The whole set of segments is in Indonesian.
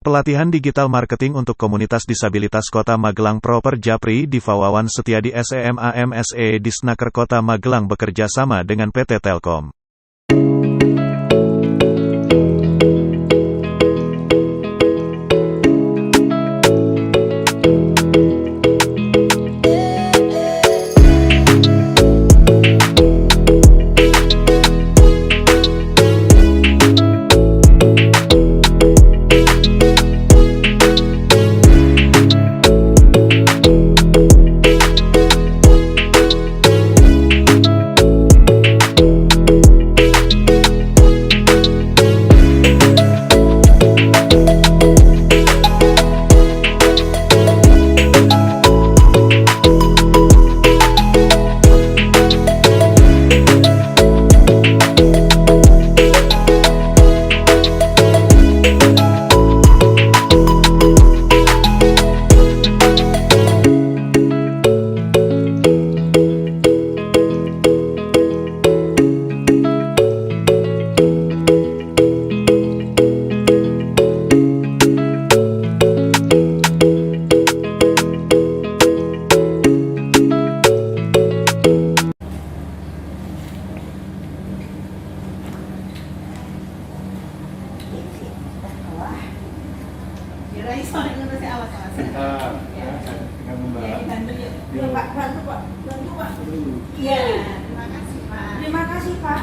Pelatihan digital marketing untuk komunitas disabilitas Kota Magelang Proper Japri di Wawan Setiadi SEMA MSE di Snaker Kota Magelang bekerja sama dengan PT Telkom. Bantu Pak. Iya. Terima kasih Pak.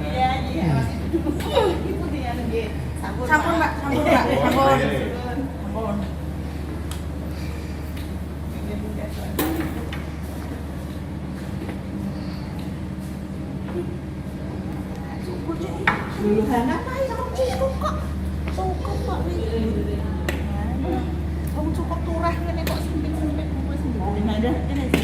Iya, iya. Ibu dia nggih. Sampun Pak, sampun. Cukup kok. Cukup turah ngene kok sempit-sempit wis enggak ada ini sih.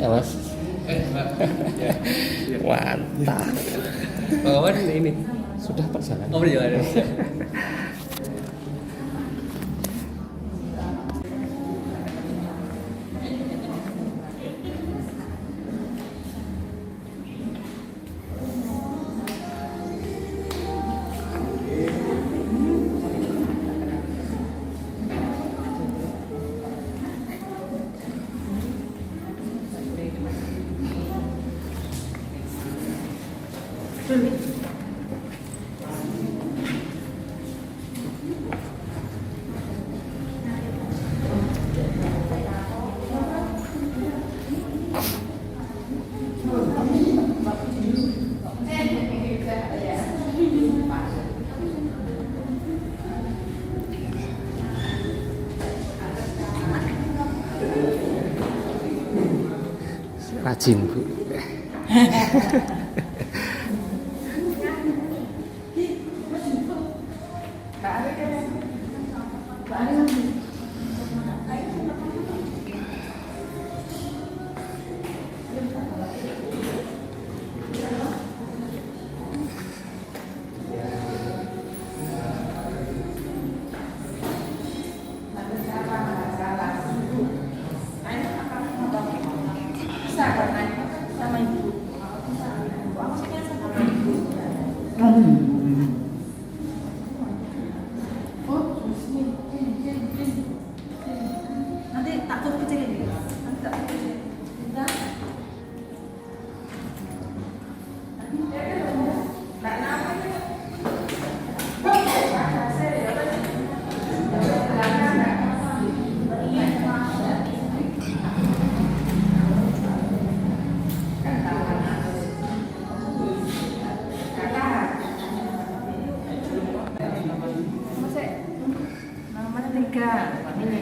Ya Mas. Mantap. Kawan ini Sudah perjalanan. oh perjalanan. Rajin Bu. Sama ibu. Nanti tak tutup kecilin ya. Nanti tak tutup kecilin. Bentar. Nomor 3 ini.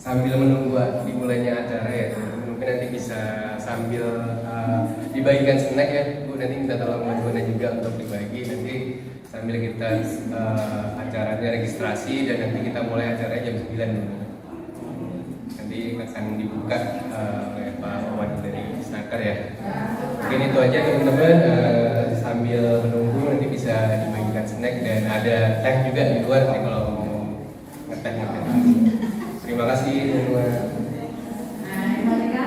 Sambil menunggu dimulainya acara ya, mungkin nanti bisa sambil dibagikan snack ya Bu, nanti minta tolong bantuannya juga untuk dibagi nanti sambil kita acaranya registrasi dan nanti kita mulai acaranya jam 9 dulu. Nanti akan dibuka oleh Pak Wawan dari Snaker ya. Mungkin itu aja teman-teman, sambil menunggu nanti bisa dibagikan snack dan ada teh juga di luar nih kalau mau ngeteh. Terima kasih teman-teman. Terima kasih.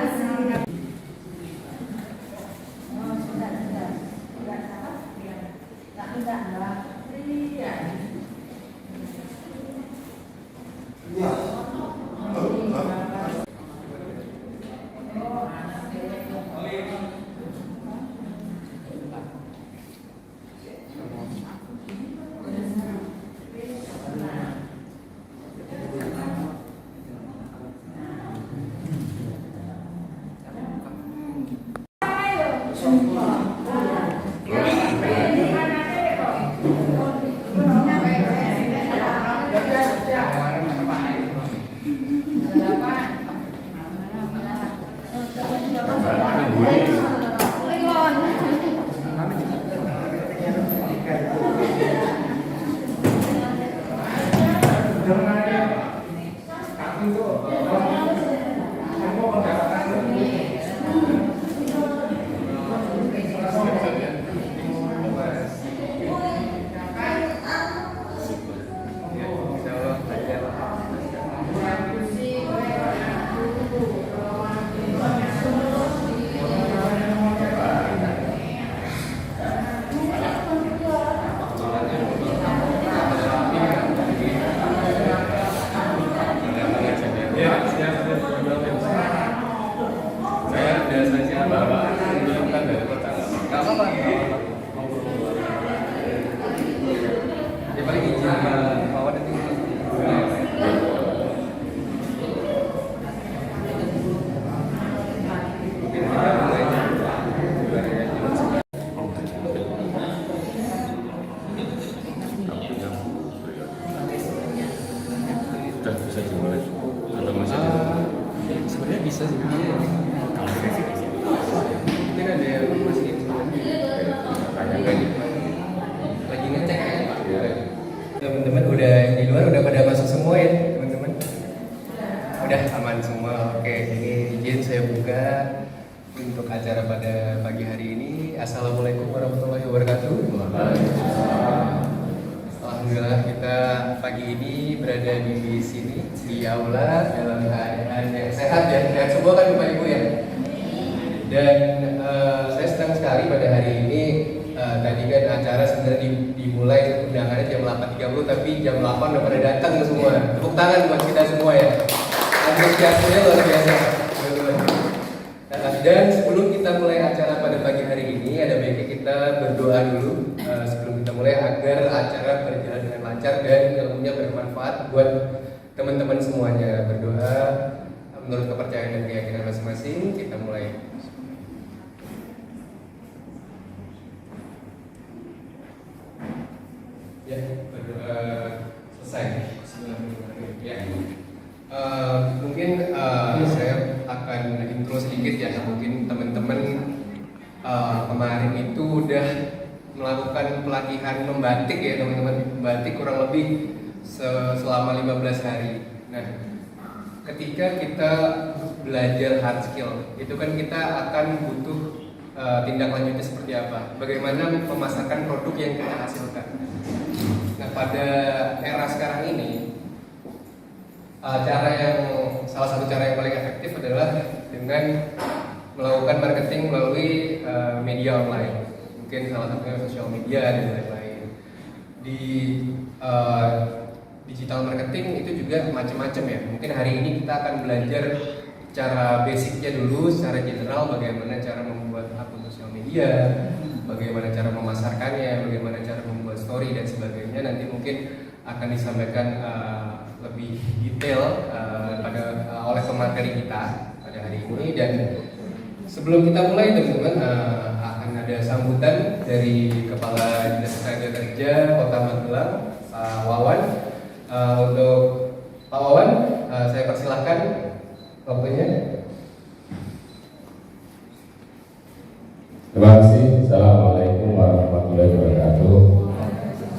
Udah bisa dimulai atau masih ada? Sebenarnya bisa sih. Mungkin ada yang masih tanya lagi ngecek ya Pak. Teman-teman udah yang di luar udah pada masuk semua ya teman-teman. Udah aman semua. Oke, ini izin saya buka untuk acara pada pagi hari ini. Assalamualaikum warahmatullahi wabarakatuh. Alhamdulillah kita pagi ini berada di sini di aula dalam keadaan yang sehat ya, sehat semua kan Bapak Ibu ya. Dan saya senang sekali pada hari ini. Tadi kan acara sebenarnya dimulai undangannya jam 8.30, tapi jam 8 udah pada datang semua. Tepuk tangan buat kita semua ya. Antusiasmenya luar biasa. Dan sebelum kita mulai acara pada pagi hari ini, ada baiknya kita berdoa dulu sebelum kita mulai agar acara berjalan dengan lancar dan ilmunya bermanfaat buat teman-teman semuanya. Berdoa menurut kepercayaan dan keyakinan masing-masing. Kita mulai. Ya, berdoa selesai. Ya. Mungkin saya akan intro sedikit ya. Mungkin teman-teman kemarin itu udah melakukan pelatihan membatik ya teman-teman. Membatik kurang lebih selama 15 hari. Nah, ketika kita belajar hard skill, itu kan kita akan butuh tindak lanjutnya seperti apa. Bagaimana memasarkan produk yang kita hasilkan. Nah, pada era sekarang ini salah satu cara yang paling efektif adalah dengan melakukan marketing melalui media online. Mungkin salah satunya sosial media dan lain-lain. Di digital marketing itu juga macam-macam ya. Mungkin hari ini kita akan belajar cara basicnya dulu, secara general bagaimana cara membuat akun sosial media, bagaimana cara memasarkannya, bagaimana cara membuat story dan sebagainya. Nanti mungkin akan disampaikan lebih detail oleh pemateri kita pada hari ini. Dan sebelum kita mulai teman-teman, akan ada sambutan dari Kepala Dinas Tenaga Kerja Kota Magelang, Pak Wawan. Untuk Pak Wawan, saya persilahkan waktunya. Terima kasih. Assalamualaikum warahmatullahi wabarakatuh.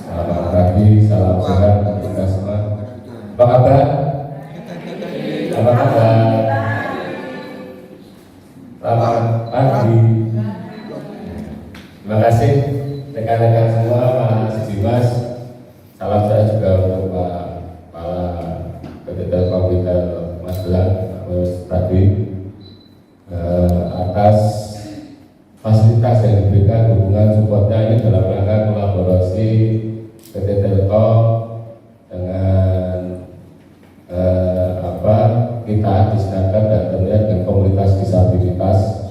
Selamat pagi, salam sehat kita semua. Apa kabar? Apa kabar? Selamat pagi. Terima kasih rekan-rekan semua, Mas Dimas. Salam saya juga untuk Pak Kepala PT Telkom Mas Belang, Mas tadi atas fasilitas yang diberikan, dukungan supportnya ini dalam rangka kolaborasi PT Telkom dengan kita Disnaker dan tentunya dengan komunitas disabilitas.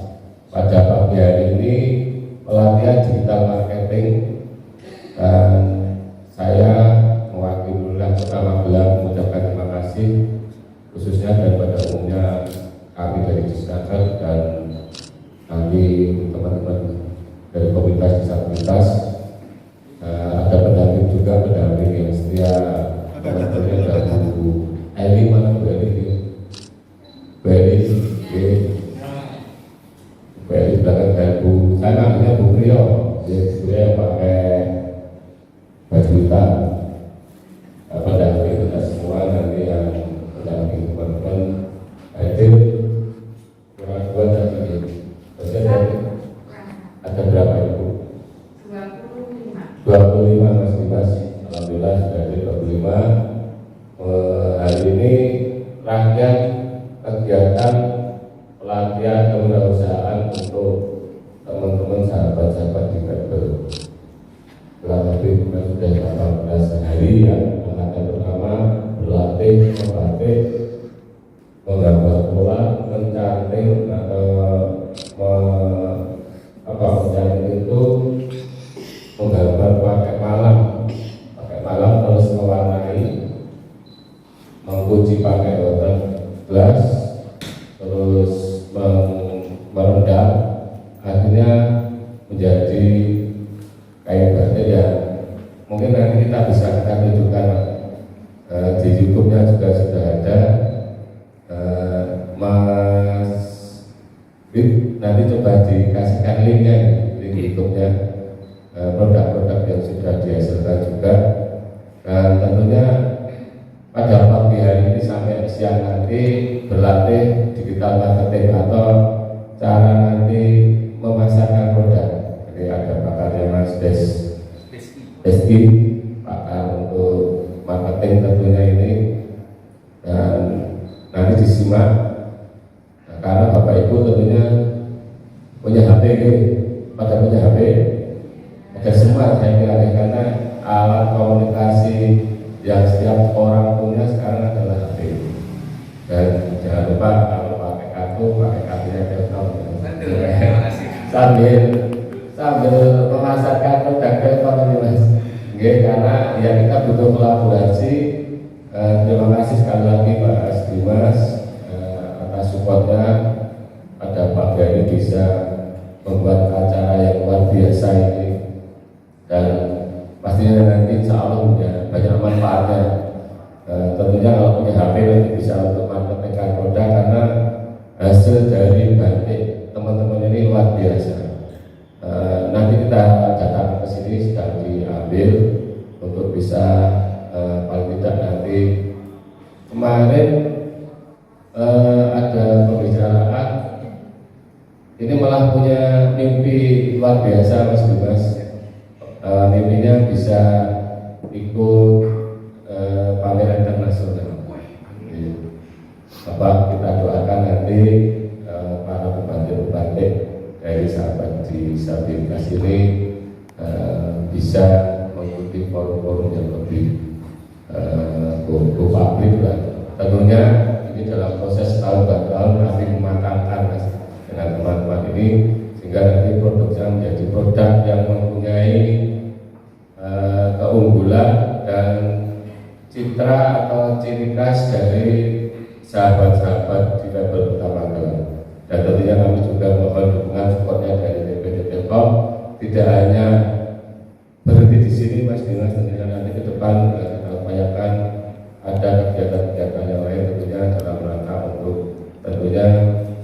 Pada pagi hari ini pelatihan digital marketing, dan saya mewakili Kota Magelang mengucapkan terima kasih khususnya dan pada umumnya kami dari Disnaker dan nanti teman-teman dari komunitas disabilitas. Ada pendamping juga, pendamping yang setia, teman-temannya ada Bu Eli, mana Bu Eli? Bu Eli, Bu Eli belakang, dan Bu, saya namanya Bu Priyo, Bu Priyo yang pakai baju hitam. Pendamping kita semua nanti yang pendamping teman-teman hadir kurang dua tadi. Ada berapa Ibu? 25 Mas Dimas. Alhamdulillah sudah ada 25. Hari ini rangkaian kegiatan pelatihan kewirausahaan untuk teman-teman sahabat-sahabat di Kabel. Kurang lebih sudah 18 hari ya. Angkatan pertama berlatih, membatik, menggambar pola, mencanting atau mencanting itu menggambar pakai malam terus mewarnai, menguji pakai water glass, terus merendam, akhirnya menjadi kayak batik ya. Mungkin nanti kita bisa tunjukkan di YouTube-nya juga sudah ada. Mas Bib, nanti coba dikasihkan linknya di YouTube-nya, produk-produk yang sudah dihasilkan juga. Dan tentunya pada pagi hari ini sampai siang nanti berlatih digital marketing atau cara nanti memasarkan produk. Jadi ada pakarnya Mas Deski, pakar karena Bapak Ibu tentunya punya HP, pada punya HP, ada semua saya kira karena alat komunikasi yang setiap orang punya sekarang adalah HP. Dan jangan lupa kalau pakai kartu, pakai kartunya Telkom. Terima kasih. Sambil memasarkan produk Telkom ini Mas. Oke, karena ya kita butuh kolaborasi. Terima kasih sekali lagi Pak Dimas atas supportnya pada Pak Gani bisa membuat acara yang luar biasa ini, dan pastinya nanti insya Allah punya banyak manfaatnya. Tentunya kalau punya HP nanti bisa untuk marketingkan produk, karena hasil dari batik teman-teman ini luar biasa. Nanti kita datang ke sini sedang diambil untuk bisa paling tidak nanti. Kemarin ada pembicaraan ini malah punya mimpi luar biasa Mas Dimas. Mimpinya bisa ikut pameran internasional. Kita doakan nanti para pembantu-pembantu dari sahabat disabilitas ini bisa mengikuti forum-forum yang lebih go public lah. Tentunya ini dalam proses tahun ke tahun kami mematangkan dengan teman-teman ini sehingga nanti produknya menjadi produk yang mempunyai keunggulan dan citra atau ciri khas dari sahabat-sahabat di level Kota Magelang. Dan tentunya kami juga mohon dukungan supportnya dari DPD Telkom, tidak hanya berhenti di sini Mas Dimas, tentunya nanti ke depan kita upayakan ada kegiatan-kegiatan yang lain tentunya dalam rangka untuk tentunya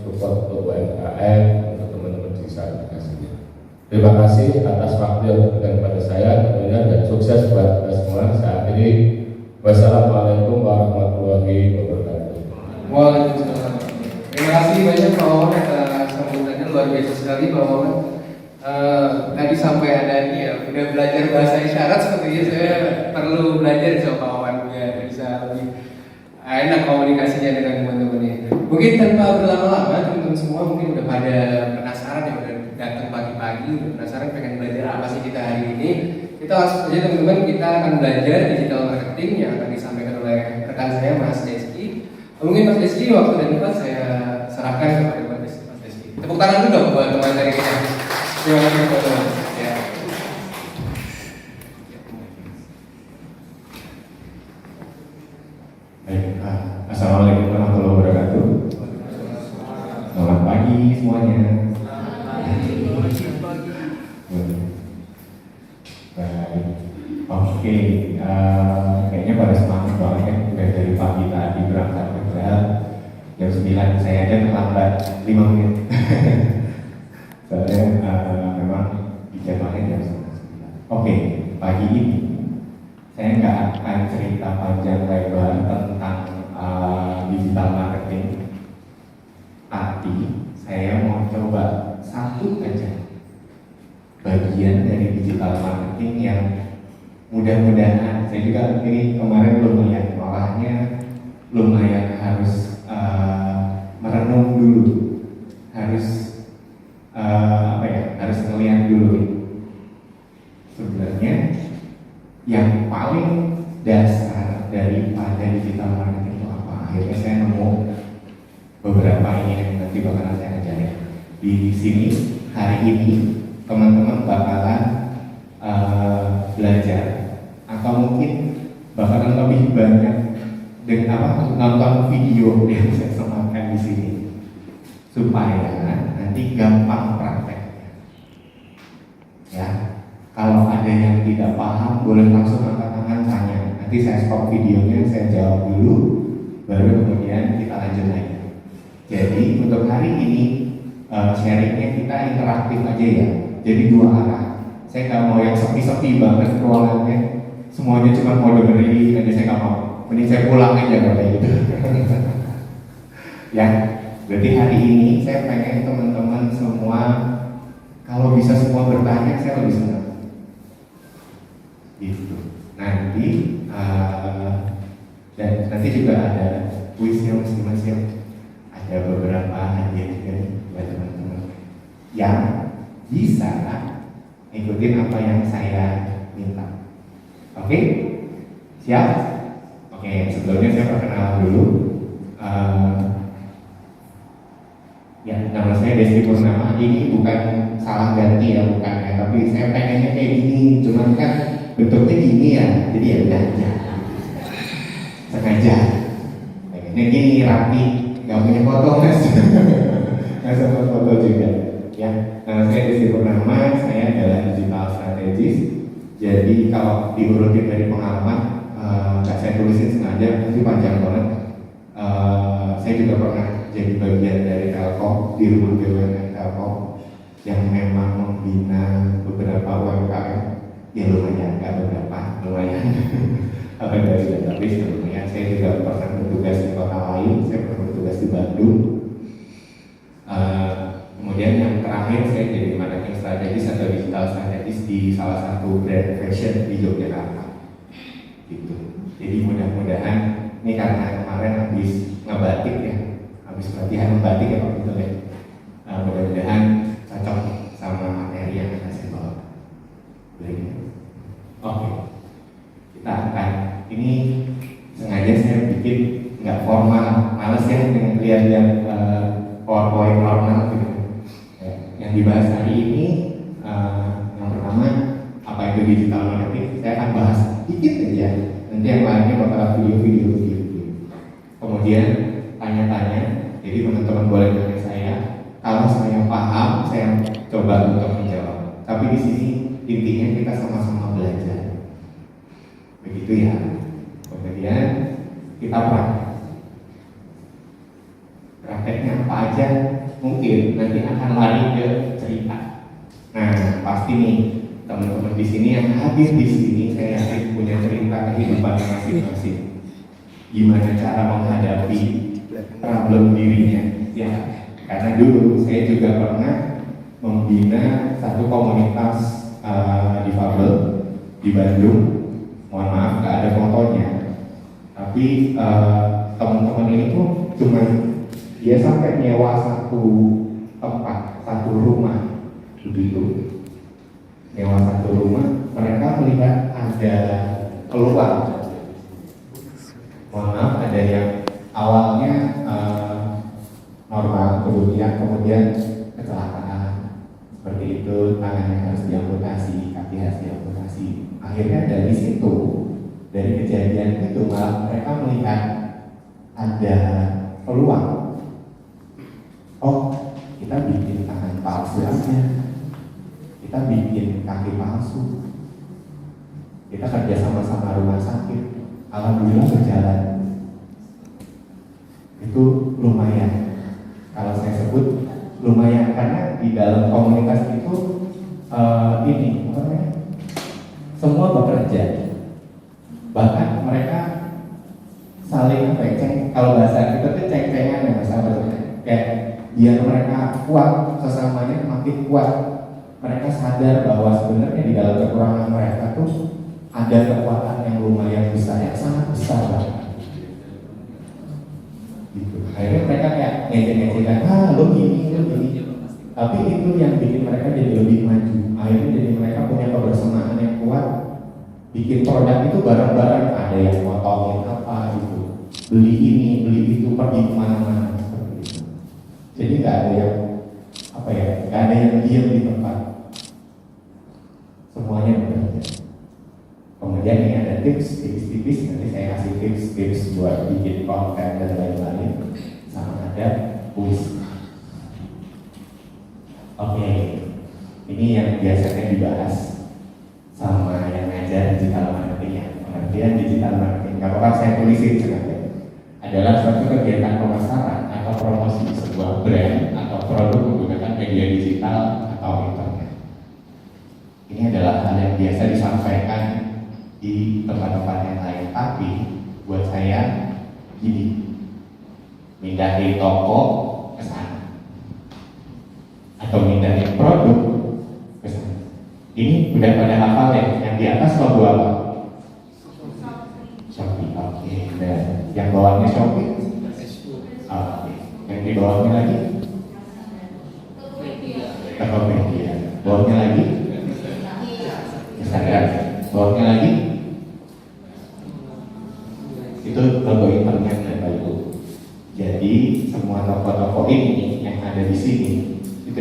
support untuk UMKM, untuk teman-teman disabilitas ini. Terima kasih atas waktu yang diberikan kepada saya tentunya, dan sukses buat kita semua. Saya akhiri, wassalamualaikum warahmatullahi wabarakatuh. Waalaikumsalam. Terima kasih banyak Pak Wawan atas sambutannya, luar biasa sekali Pak Wawan. Tadi sampai ada ini ya, udah belajar bahasa isyarat sepertinya saya perlu belajar sama Pak Wawan biar bisa lebih enak komunikasinya dengan teman-teman ini. Mungkin tanpa berlama-lama teman-teman semua mungkin udah pada penasaran ya, udah datang pagi-pagi udah penasaran pengen belajar apa sih kita hari ini. Kita langsung saja teman-teman, kita akan belajar digital marketing yang akan disampaikan oleh rekan saya Mas Deski. Mungkin Mas Deski waktu dan tempat saya serahkan kepada Mas Deski. Tepuk tangan dulu dong buat teman dari kita. Terima kasih teman-teman. Ya. Baik, assalamualaikum warahmatullahi wabarakatuh. Selamat pagi semuanya. Baik, oke. Kayaknya pada semangat banget ya, udah dari pagi tadi berangkat kerja jam 9. Saya aja terlambat 5 menit. Soalnya memang dijadwalnya jam 9. Oke, pagi ini saya nggak akan cerita panjang lebar tentang digital marketing, tapi saya mau coba satu aja bagian dari digital marketing yang mudah-mudahan saya juga ini kemarin lumayan malahnya lumayan harus merenung dulu, harus harus ngeliat dulu sebenarnya yang paling dasar daripada digital marketing itu apa. Akhirnya saya nemu beberapa ini yang nanti bakalan saya ajarin di sini. Hari ini teman-teman bakalan belajar atau mungkin bakalan lebih banyak dengan nonton video yang saya sematkan di sini supaya nanti gampang prakteknya. Ya, kalau ada yang tidak paham boleh langsung angkat tangan tanya. Nanti saya stop videonya, saya jawab dulu, baru kemudian kita lanjut lagi. Jadi untuk hari ini sharingnya kita interaktif aja ya. Jadi dua arah. Saya nggak mau yang sepi-sepi banget ruangannya, semuanya cuma mau dengerin, nanti saya nggak mau. Mending saya pulang aja kalau gitu. Ya, berarti hari ini saya pengen teman-teman semua kalau bisa semua bertanya, saya lebih senang. Gitu. Nanti dan nanti juga ada kuisnya masing-masing. Ada beberapa aja juga nih buat teman-teman yang bisa ikutin apa yang saya minta. Oke? Siap? Oke, sebelumnya saya perkenalan dulu. Ya, nama saya Desti Purnama. Ini bukan salah ganti ya, bukan ya, tapi saya pengennya kayak gini, cuman kan bentuknya gini ya, jadi ya udah aja. Sengaja. Pengennya gini, rapi, nggak punya foto mas. Nggak sempat foto juga. Ya, nama saya Desti Purnama. Saya adalah digital strategist. Jadi kalau diurutin dari pengalaman, nggak saya tulisin sengaja, nanti panjang banget. Saya juga pernah jadi bagian dari Telkom di rumah BUMN Telkom yang memang membina beberapa UMKM, ya lumayan, nggak beberapa, lumayan. Apa dari database lumayan. Saya juga pernah bertugas di kota lain, saya pernah bertugas di Bandung. Kemudian yang terakhir saya jadi marketing strategis atau digital strategis di salah satu brand fashion di Yogyakarta. Gitu. Jadi mudah-mudahan ini karena kemarin habis ngebatik ya, habis pelatihan membatik ya Pak Betul ya. Mudah-mudahan cocok sama materi yang akan saya bawa. Boleh? Oke. Kita akan ini sengaja saya bikin nggak formal, males ya dengan lihat-lihat PowerPoint normal gitu. Yang dibahas hari ini yang pertama apa itu digital marketing. Saya akan bahas dikit aja. Nanti yang lainnya bakal video-video gitu. Kemudian tanya-tanya. Jadi teman-teman boleh tanya saya. Kalau saya paham, saya coba untuk menjawab. Tapi di sini intinya kita sama-sama belajar. Begitu ya. Kemudian kita praktek. Prakteknya apa aja? Mungkin nanti akan lari ke cerita. Nah, pasti nih teman-teman di sini yang hadir di sini saya yakin punya cerita kehidupan masing-masing. Gimana cara menghadapi problem dirinya? Ya, karena dulu saya juga pernah membina satu komunitas difabel di Bandung. Mohon maaf, nggak ada fotonya. Tapi teman-teman ini tuh cuma dia sampai nyewa satu tempat, satu rumah, begitu. Nyewa satu rumah, mereka melihat ada peluang. Mohon maaf, ada yang awalnya normal, kemudian kecelakaan seperti itu, tangannya harus diamputasi, kaki harus diamputasi. Akhirnya dari situ, dari kejadian itu malah mereka melihat ada peluang. Oh, kita bikin tangan palsu aja, kita bikin kaki palsu, kita kerja sama-sama rumah sakit, alhamdulillah berjalan. Itu lumayan. Kalau saya sebut lumayan karena di dalam komunitas itu ini apa namanya? Semua bekerja. Bahkan mereka saling kalau bahasa kita tuh ceng-cengan ya bahasa kayak biar mereka kuat sesamanya makin kuat. Mereka sadar bahwa sebenarnya di dalam kekurangan mereka tuh ada kekuatan yang lumayan besar, yang sangat besar banget. Gitu. Akhirnya mereka kayak ngejek-ngejekan, lo gini. Tapi itu yang bikin mereka jadi lebih maju. Akhirnya jadi mereka punya kebersamaan yang kuat. Bikin produk itu bareng-bareng, ada yang motongin apa gitu, beli ini, beli itu, pergi kemana-mana seperti itu. Jadi nggak ada yang nggak ada yang diam di tempat. Semuanya bekerja. Kemudian ini ada tips-tipis, nanti saya kasih tips-tips buat bikin konten dan lain-lain. Sama ada kuis. Oke, ini yang biasanya dibahas sama yang ngajar digital marketing ya. Pengertian digital marketing, nggak apa-apa saya tulisin sengaja. Adalah suatu kegiatan pemasaran atau promosi sebuah brand atau produk menggunakan media digital atau internet. Ini adalah hal yang biasa disampaikan di tempat-tempat yang lain, tapi buat saya gini, mindahin toko ke sana atau mindahin produk ke sana. Ini udah pada hafal ya, yang di atas logo apa? Shopee, oke. Dan yang bawahnya Shopee? Oke. Yang di bawahnya lagi?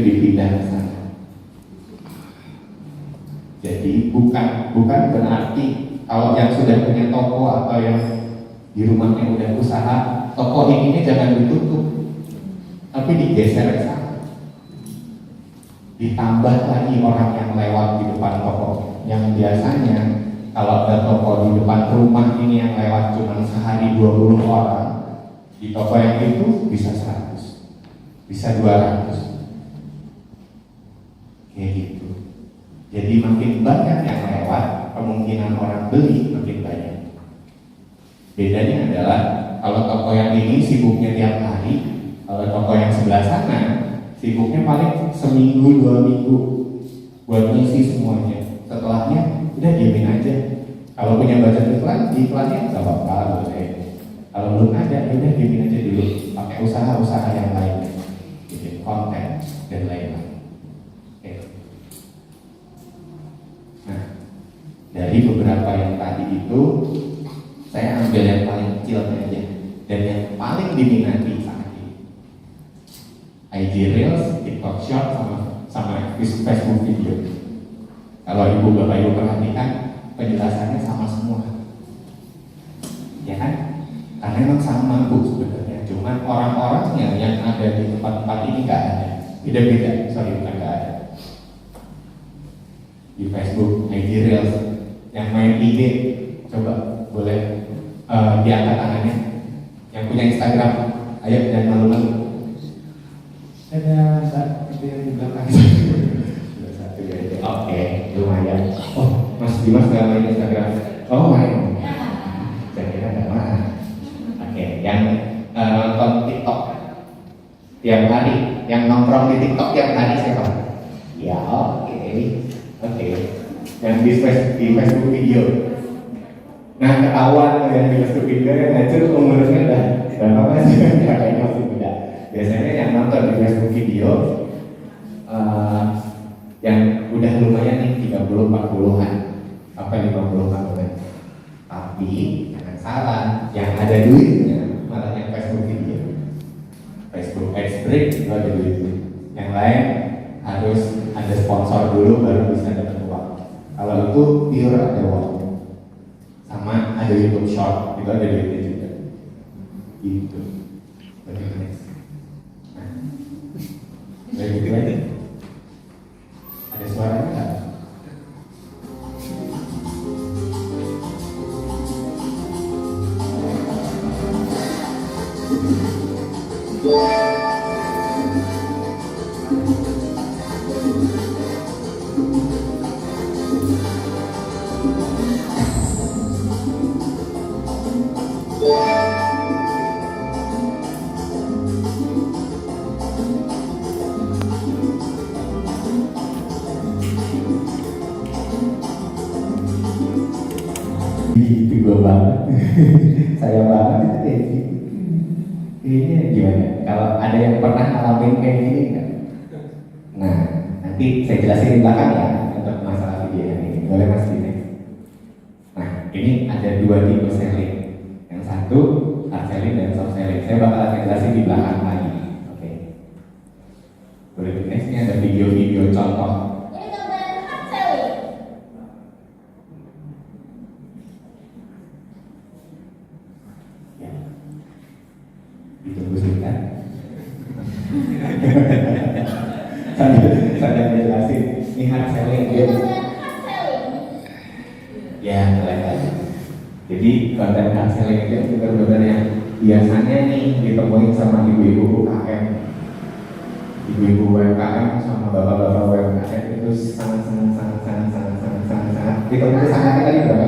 dipindah ke sana. Jadi bukan berarti kalau yang sudah punya toko atau yang di rumahnya udah usaha, toko ini jangan ditutup, tapi digeser ke sana. Ditambah lagi orang yang lewat di depan toko, yang biasanya kalau ada toko di depan rumah ini yang lewat cuma sehari 20 orang, di toko yang itu bisa 100, bisa 200, kayak gitu. Jadi makin banyak yang lewat, kemungkinan orang beli makin banyak. Bedanya adalah kalau toko yang ini sibuknya tiap hari, kalau toko yang sebelah sana sibuknya paling seminggu 2 minggu buat ngisi semuanya. Setelahnya udah diemin aja. Kalau punya budget iklan, iklannya nggak apa-apa boleh. Kalau belum ada, ya udah diemin aja dulu. Pakai usaha-usaha yang lain, bikin konten dan lain-lain. Oke. Nah, dari beberapa yang tadi itu, saya ambil yang paling kecil aja dan yang paling diminati saat ini. IG Reels, TikTok Short, sama Facebook video. Kalau ibu bapak ibu perhatikan, penjelasannya sama semua, ya kan? Karena memang sama bu sebenarnya, cuman orang-orangnya yang ada di tempat-tempat ini nggak ada, beda-beda. Sorry, bukan nggak ada. Di Facebook, IG Reels, yang main IG, coba boleh diangkat tangannya. Yang punya Instagram, ayo jangan malu-malu. Ada mbak itu yang di belakang. Sudah satu ya. Oke, lumayan. Oh, Mas Dimas nggak main Instagram? Oh main. Saya kira nggak main. Oke, yang nonton TikTok tiap hari, yang nongkrong di TikTok tiap hari siapa? Ya oke. Yang di Facebook video. Nah ketahuan yang di Facebook video yang ngacur umurnya udah apa sih? Kayaknya masih muda. Biasanya yang nonton di Facebook video yang udah lumayan nih 30-40an sampai 50-an. Tapi jangan salah, yang ada duitnya malah yang Facebook video. Facebook Ads Break itu ada duitnya. Yang lain harus ada sponsor dulu baru bisa dapat uang. Kalau itu pure ada uang. Sama ada YouTube Short itu ada duitnya juga. Gitu. Dari gitu aja. Ada suaranya nggak? Itu gue banget, saya banget itu kayak gitu. Kayaknya gimana? Kalau ada yang pernah ngalamin kayak gini nggak? Nah, nanti saya jelasin di belakang ya untuk masalah video ini. Boleh mas ini? Nah, ini ada 2 tipe selling. Yang satu hard selling dan soft selling. Saya bakal jelasin di belakang lagi. Oke. Boleh di next, ini ada video-video contoh. Ditunggu sebentar. Saya jelasin. Ini hard selling ya. Ya, mulai lagi. Jadi konten hard selling itu benar-benar yang biasanya nih ditemuin sama ibu-ibu UKM, ibu-ibu UMKM sama bapak-bapak UMKM itu sangat ditunggu sangat tadi berapa?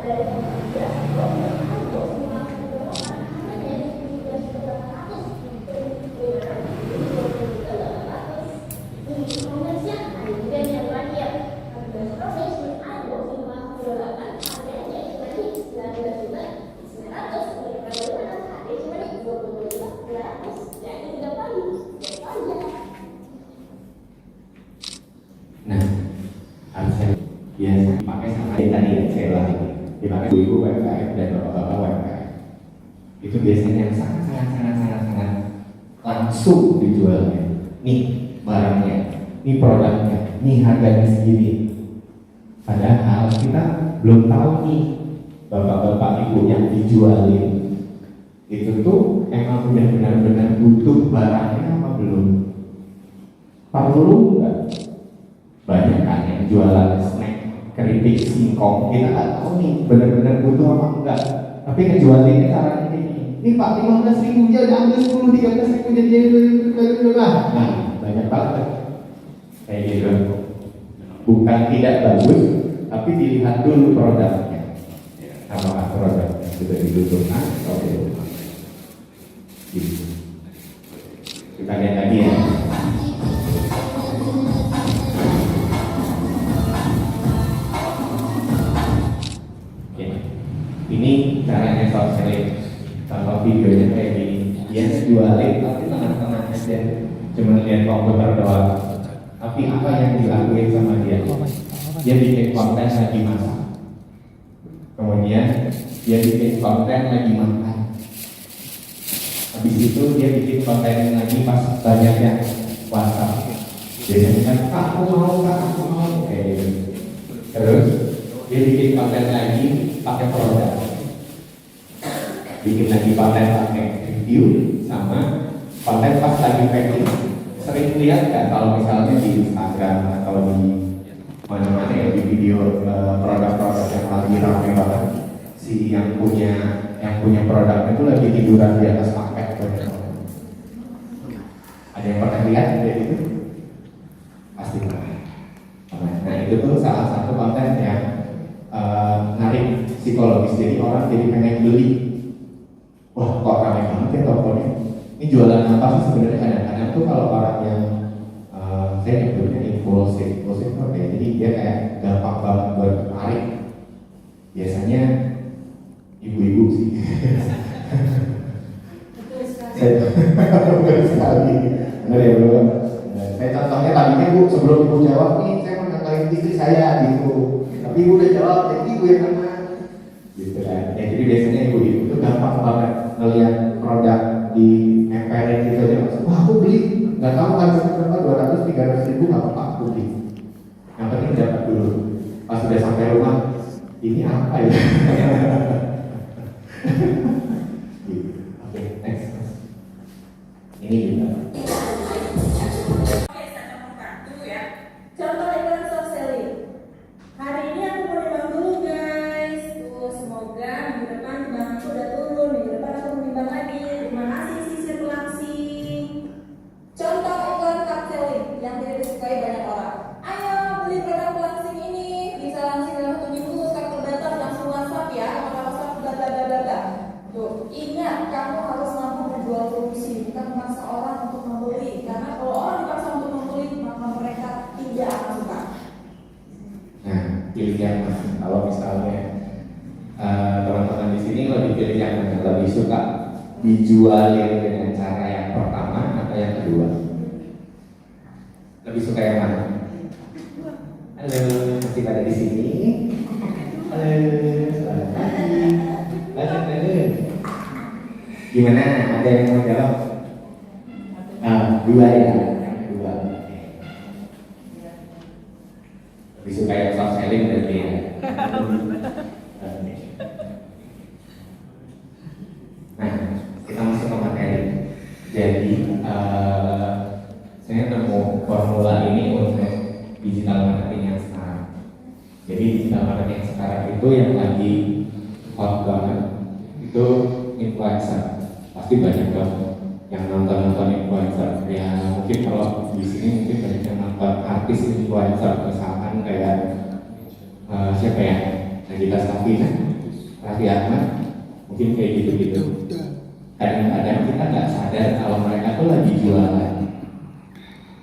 Ada Nah, harusnya biasa dipakai sama yang tadi yang saya ulangi, dipakai ibu UMKM dan bapak-bapak UMKM. Itu biasanya yang sangat langsung dijualnya. Nih barangnya, nih produknya, nih harganya segini. Padahal kita belum tahu nih bapak-bapak ibu yang dijualin itu tuh emang udah benar-benar butuh barangnya apa belum? Perlu nggak? Banyak kan yang jualan snack, keripik, singkong, kita nggak tahu nih benar-benar butuh apa enggak. Tapi ngejualinnya caranya ini. Ini Pak 15.000 aja ambil 10, 13.000 jadi nah banyak banget kayak gitu. Bukan tidak bagus, tapi dilihat dulu produknya. Apakah produknya sudah dibutuhkan atau belum? Gitu. Kita lihat lagi ya. Oke. Ini caranya short selling. Kalau videonya kayak gini, dia jualin tapi tengah-tengah aja, cuma lihat komputer doang. Tapi apa yang dilakuin sama dia? Dia bikin konten lagi masak. Kemudian dia bikin konten lagi makan. Habis itu dia bikin konten lagi pas banyak yang WhatsApp. Biasanya kan, aku mau kayak gitu. Terus dia bikin konten lagi pakai produk. Bikin lagi konten pakai review sama konten pas lagi packing. Sering lihat kan kalau misalnya di Instagram atau di mana-mana ya, di video produk-produk yang lagi ramai banget, si yang punya produk itu lagi tiduran di atas paket. Ada yang pernah lihat kayak gitu? Pasti pernah. Nah itu tuh salah satu konten yang narik psikologis, jadi orang jadi pengen beli. Wah kok ramai banget ya tokonya. Ini jualan apa sih sebenarnya? Kadang-kadang tuh kalau orang yang saya nyebutnya impulsif apa ya? Jadi dia kayak gampang banget buat tarik. Biasanya ibu-ibu sih. Betul sekali. Benar ya bro. Saya contohnya tadinya bu sebelum ibu jawab nih saya mau ngakalin istri saya gitu. Tapi ibu udah jawab, jadi ibu yang mana? Gitu kan. Ya, jadi biasanya ibu-ibu itu gampang banget ngelihat produk di emperin gitu aja. Wah aku beli, nggak tahu harganya berapa, 200-300 ribu nggak apa-apa aku beli. Yang penting dapat dulu. Pas sudah sampai rumah, ini apa ya? Gitu. Oke, next. Ini juga. Contoh iklan soft selling. Hari ini aku mau nimbang dulu guys. Semoga minggu depan timbangan aku udah turun. Minggu depan aku menimbang lagi. Terima kasih si sirkulasi. Contoh iklan cup selling yang tidak disukai banyak orang. Ayo beli produk langsing ini. Bisa langsing dalam 1 minggu. Sekarang terdaftar langsung WhatsApp ya. Apakah WhatsApp bla bla bla bla. Tuh, ingat kamu harus mampu menjual produksi, bukan memaksa orang untuk membeli. Karena kalau orang dipaksa untuk membeli, maka mereka tidak akan suka. Nah, pilih yang mana? Kalau misalnya teman-teman di sini lebih pilih yang mana? Lebih suka dijualin dengan cara yang pertama atau yang kedua? Lebih suka yang mana? Halo, masih pada di sini? Halo, selamat pagi. Gimana? Ada yang mau jawab? Dua ya, dua. Lebih suka yang soft selling berarti ya. Nah, kita masuk ke materi. Jadi saya nemu formula ini untuk digital marketing yang sekarang. Jadi digital marketing yang sekarang itu yang lagi hot banget itu influencer. Pasti banyak banget yang nonton influencer. Ya mungkin kalau di sini mungkin banyak yang nonton artis influencer, misalkan kayak siapa ya, Nagita Slavina, Raffi Ahmad, mungkin kayak gitu-gitu. Kadang-kadang kita nggak sadar kalau mereka tuh lagi jualan,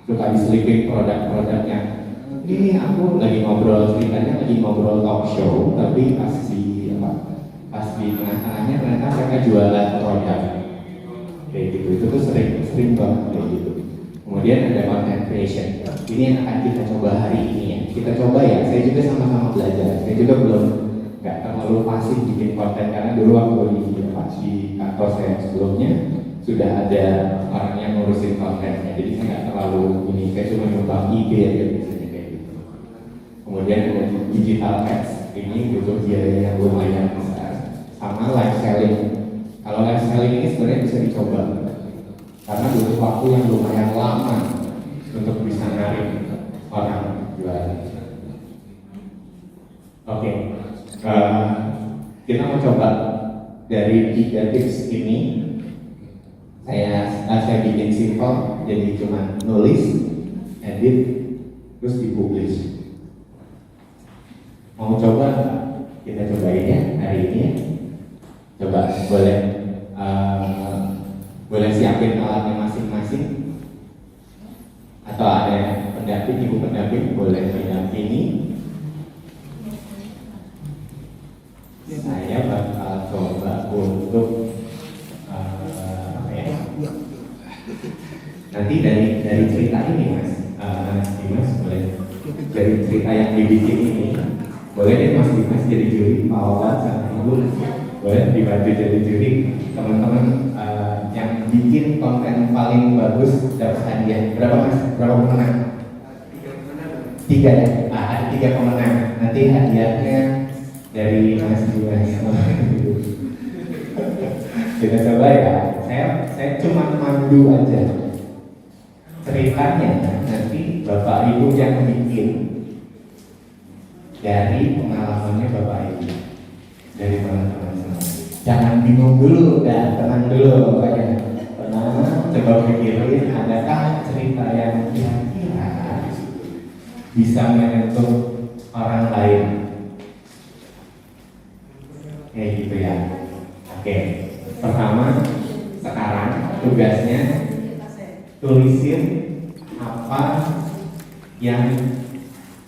suka diselipin produk-produknya. ini aku lagi ngobrol, ceritanya lagi ngobrol talk show, tapi pas di tengah-tengahnya ternyata mereka jualan produk kayak gitu. Itu tuh sering banget kayak gitu. Kemudian ada content creation, ini yang akan kita coba hari ini ya. Kita coba ya, saya juga sama-sama belajar. Saya juga belum nggak terlalu fasih bikin konten, karena dulu waktu di kantor saya sebelumnya sudah ada orang yang ngurusin kontennya, jadi saya nggak terlalu ini, saya cuma nyumbang ide aja biasanya kayak gitu. Kemudian ada digital ads, ini butuh biaya yang lumayan besar, sama live selling. Kalau live selling ini sebenarnya bisa dicoba, karena butuh waktu yang lumayan lama untuk bisa narik orang jualan. Oke, kita mau coba dari 3 tips ini. Saya bikin simple, jadi cuma nulis, edit, terus dipublish. Mau coba? Kita cobain ya hari ini ya. Coba boleh siapin alatnya masing-masing, atau ada pendamping, ibu pendamping boleh mendampingi. Saya bakal coba untuk nanti dari cerita ini Mas Dimas, boleh dari cerita yang dibikin ini, boleh deh Mas Dimas jadi juri, Pak Wawan sama Ibu boleh dibantu jadi juri. Teman-teman yang bikin konten paling bagus dapat hadiah. Berapa Mas? Berapa pemenang? 3 ya? Ada 3 pemenang. Nanti hadiahnya dari Mas Dimas. Kita coba ya. Saya cuma mandu aja. Ceritanya nanti Bapak Ibu yang bikin dari pengalamannya Bapak Ibu, dari teman-teman semua. Jangan bingung dulu, dan tenang dulu pokoknya. Tenang, coba pikirin adakah cerita yang kira-kira bisa menyentuh orang lain. Kayak gitu ya. Oke. Pertama, sekarang tugasnya tulisin apa yang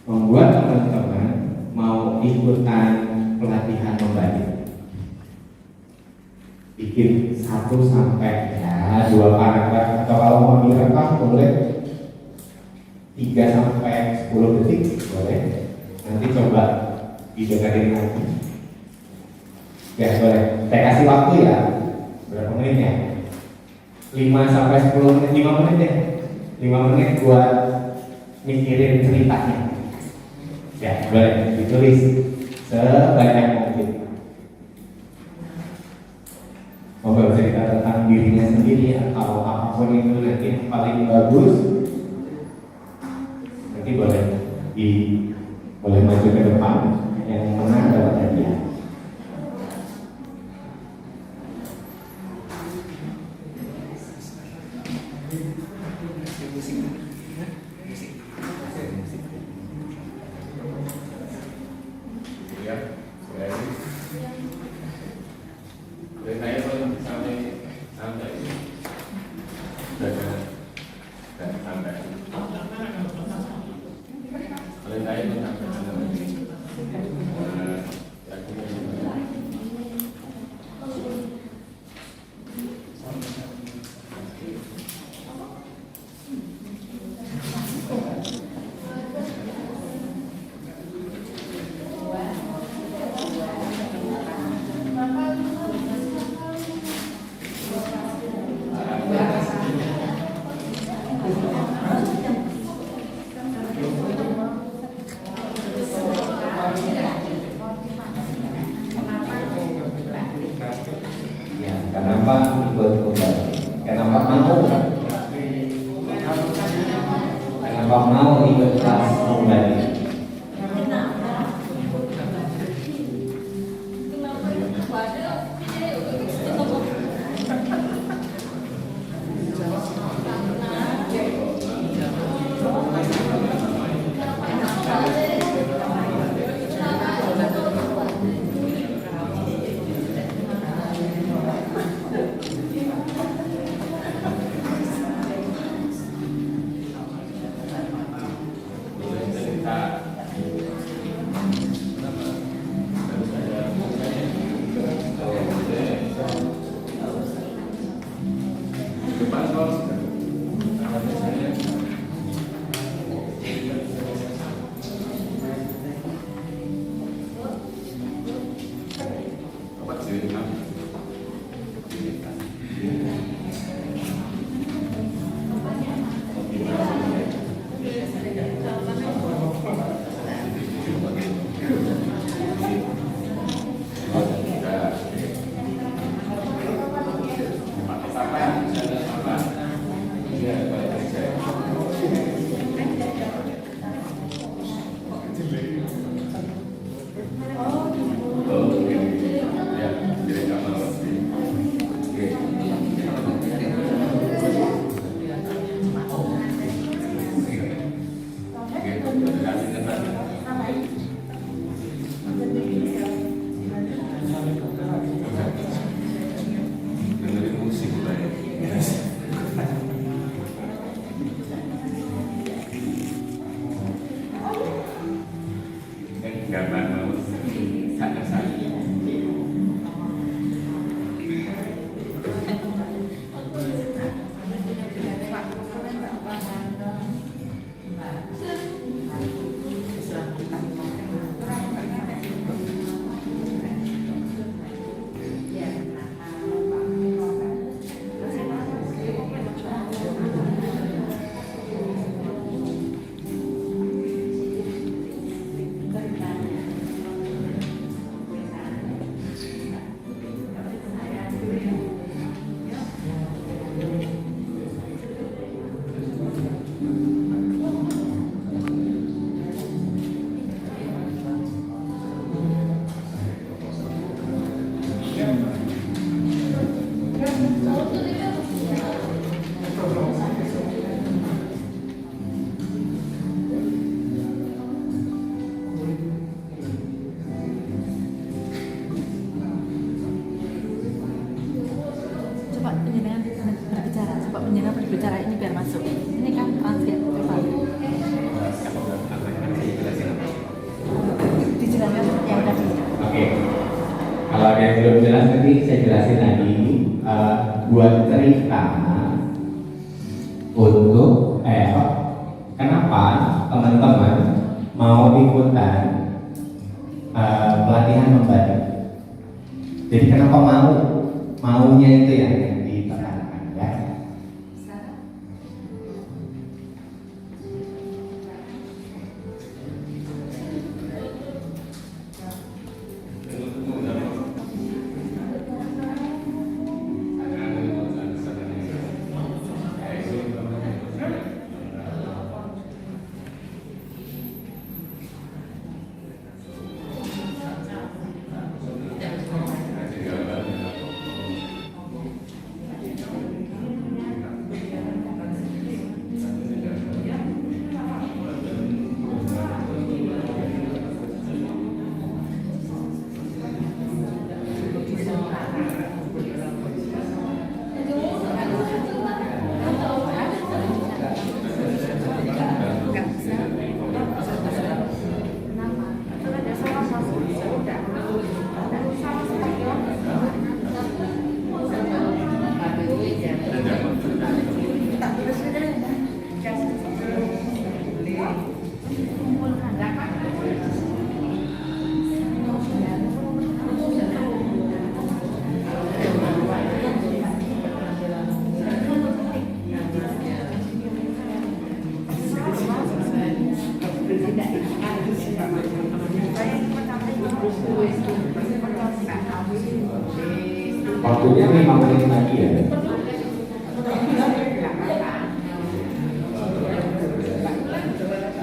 membuat teman-teman mau ikutan pelatihan membatik. Bikin 1 sampai 2 paragraf, atau kalau mau direkam boleh 3 sampai 10 detik boleh. Nanti coba didengarin lagi. Ya boleh. Saya kasih waktu ya. Berapa menit ya? 5 sampai 10 menit, 5 menit deh. 5 menit buat mikirin ceritanya. Ya, boleh ditulis sebanyak mungkin. Mau bercerita tentang dirinya sendiri atau apapun itu nanti yang paling bagus. Nanti boleh maju ke depan, yang menang dapat hadiah. Mau ikut kelas membatik. Coba penjenengan berbicara, coba penjenengan berbicara ini biar masuk. Ini kan transkrip dijelaskan yang tadi. Oke. Kalau ada yang belum jelas nanti saya jelasin lagi. Buat cerita untuk kenapa teman-teman mau ikutan pelatihan membatik. Jadi kenapa maunya itu yang ditekankan ya. Waktunya 5 menit lagi ya.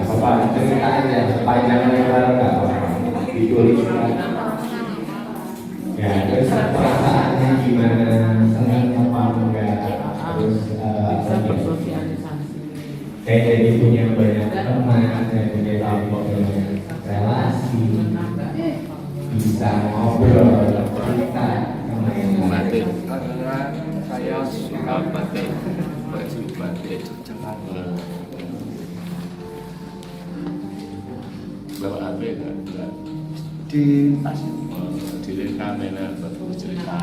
Apa ceritain ya sepanjang lebar nggak apa-apa ditulis ya, terus perasaannya gimana, senang apa enggak, terus saya jadi punya banyak teman, saya punya relasi, bisa ngobrol cerita sama yang batik karena saya suka batik, baju batik Jakarta. Bawa HP enggak? Di tas. Direkam enak buat cerita.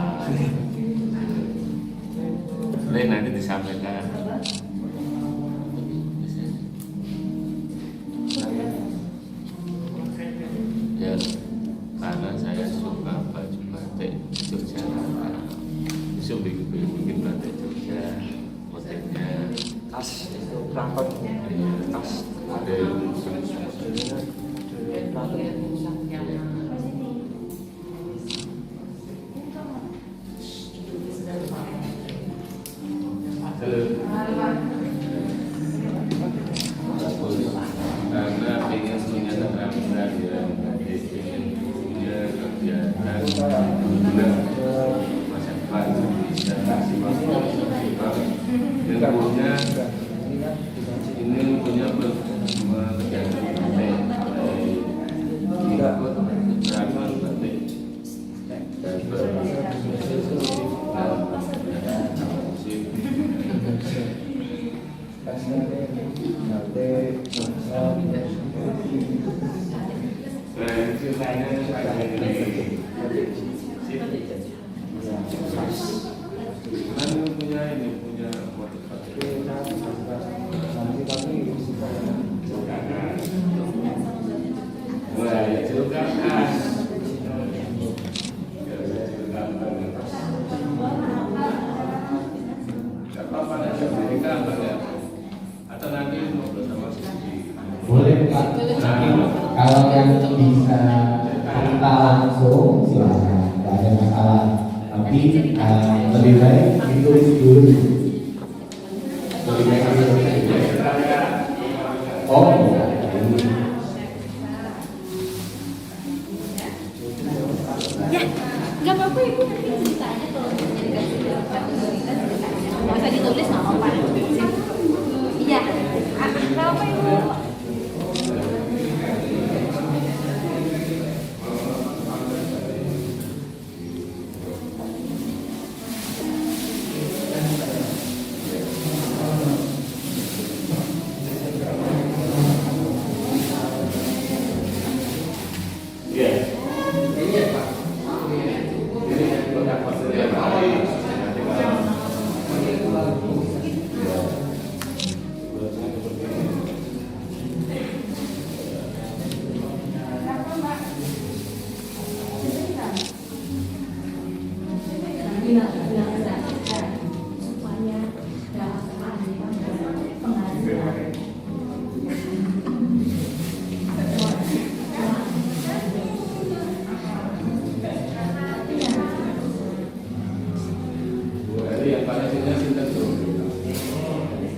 Lain nanti disampaikan. Ya, karena saya suka baju batik. benar masa depan bisa kasih masukan ilmunya ini punya mengerjakan ikut gerakan batik dan punya boleh Pak, kalau yang bisa kita langsung silakan, tidak ada masalah. Tapi lebih baik ditulis dulu. Lebih baik ditulis dulu. Oh, Ya, nggak apa-apa ibu, nanti ceritanya kalau dikasih nggak usah ditulis nggak apa-apa. Iya, nggak apa-apa ibu.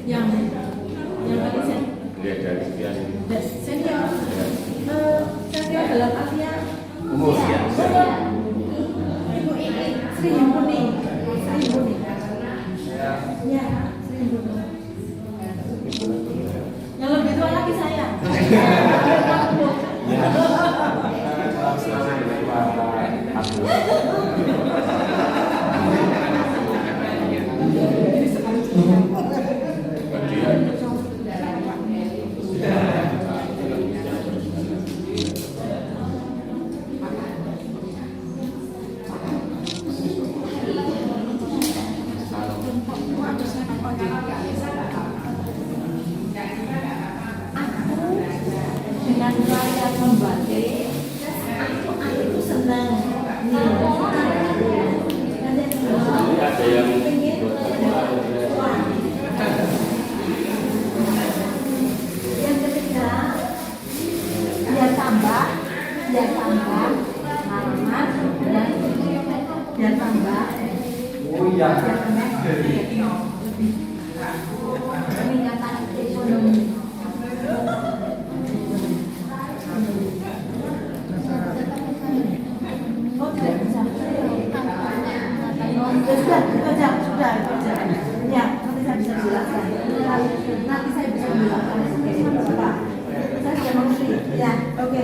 Yang tadi saya senior dalam artian umur ya. Ibu ini Sri Mulyani. Ya, Sri Mulyani. Yang lebih tua lagi saya. Dengan saya membatik, aku itu senang. Ada yang Yang ketiga, biar tambah halaman dan biar tambah peningkatan ekonomi. Oh tidak bisa. Sudah. Ya, nanti saya bisa jelaskan. Nanti saya bisa menjelaskan. Pak, saya sudah mengerti. Ya, oke.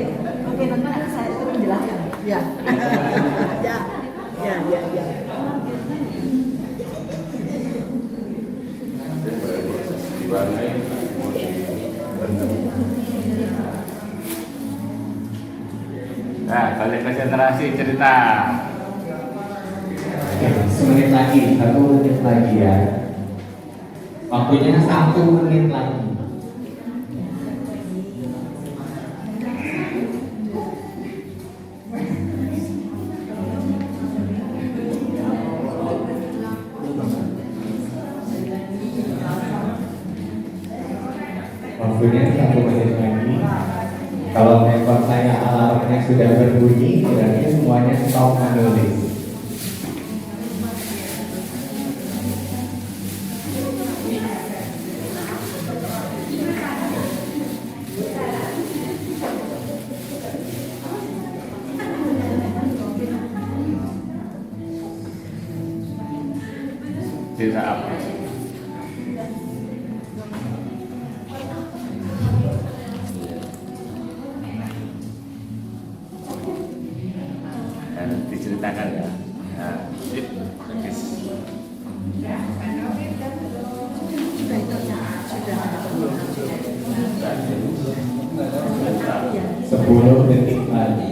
Nanti saya itu menjelaskan. Ya. Ya. Nah, balik konsentrasi cerita. Semenit lagi, 1 menit lagi ya. Waktunya 1 menit lagi. Waktunya 1 menit lagi. Kalau handphone saya alarmnya sudah berbunyi, berarti semuanya stop menulis. Cerita apa? Dan diceritakan ya. Nah, sip, bagus. Sudah itu sudah 10 detik lagi.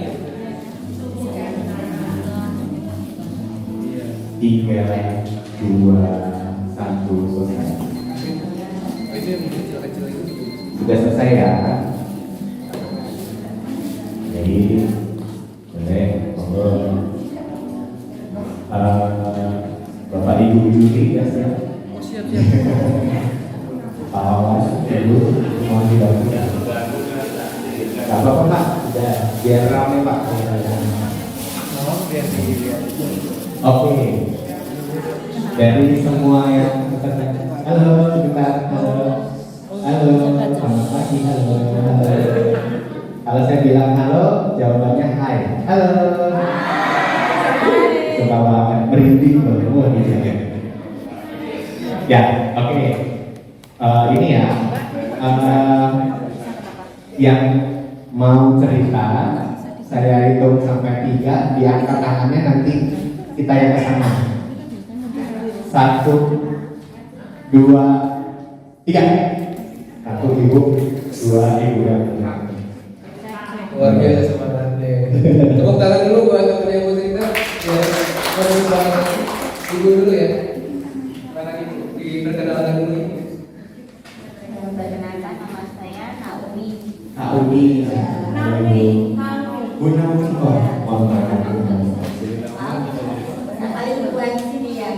3, 2, 1, selesai. Sudah selesai ya. Jadi, boleh, monggo. Bapak Ibu Yuli ya siap. Awas dulu, mau dibantu. Gak apa-apa Pak, udah biar rame Pak. Oke. Dari semua yang halo, kita halo, selamat pagi, halo. Kalau saya bilang halo, jawabannya hai. Halo. Suka banget, merinding banget gitu ya. Ya, oke. Ini ya, yang mau cerita, saya hitung sampai 3, diangkat tangannya nanti kita yang kesana. 1, 2, 3. 1 ibu, 2 ibu yang menang. Luar biasa semangatnya. Tepuk tangan dulu buat teman yang mau cerita. Ya, harus banget. Ibu dulu ya. Karena ibu diperkenalkan dulu. Perkenalkan nama saya Naomi. Naomi. Bu Naomi kok. Paling tua di sini ya.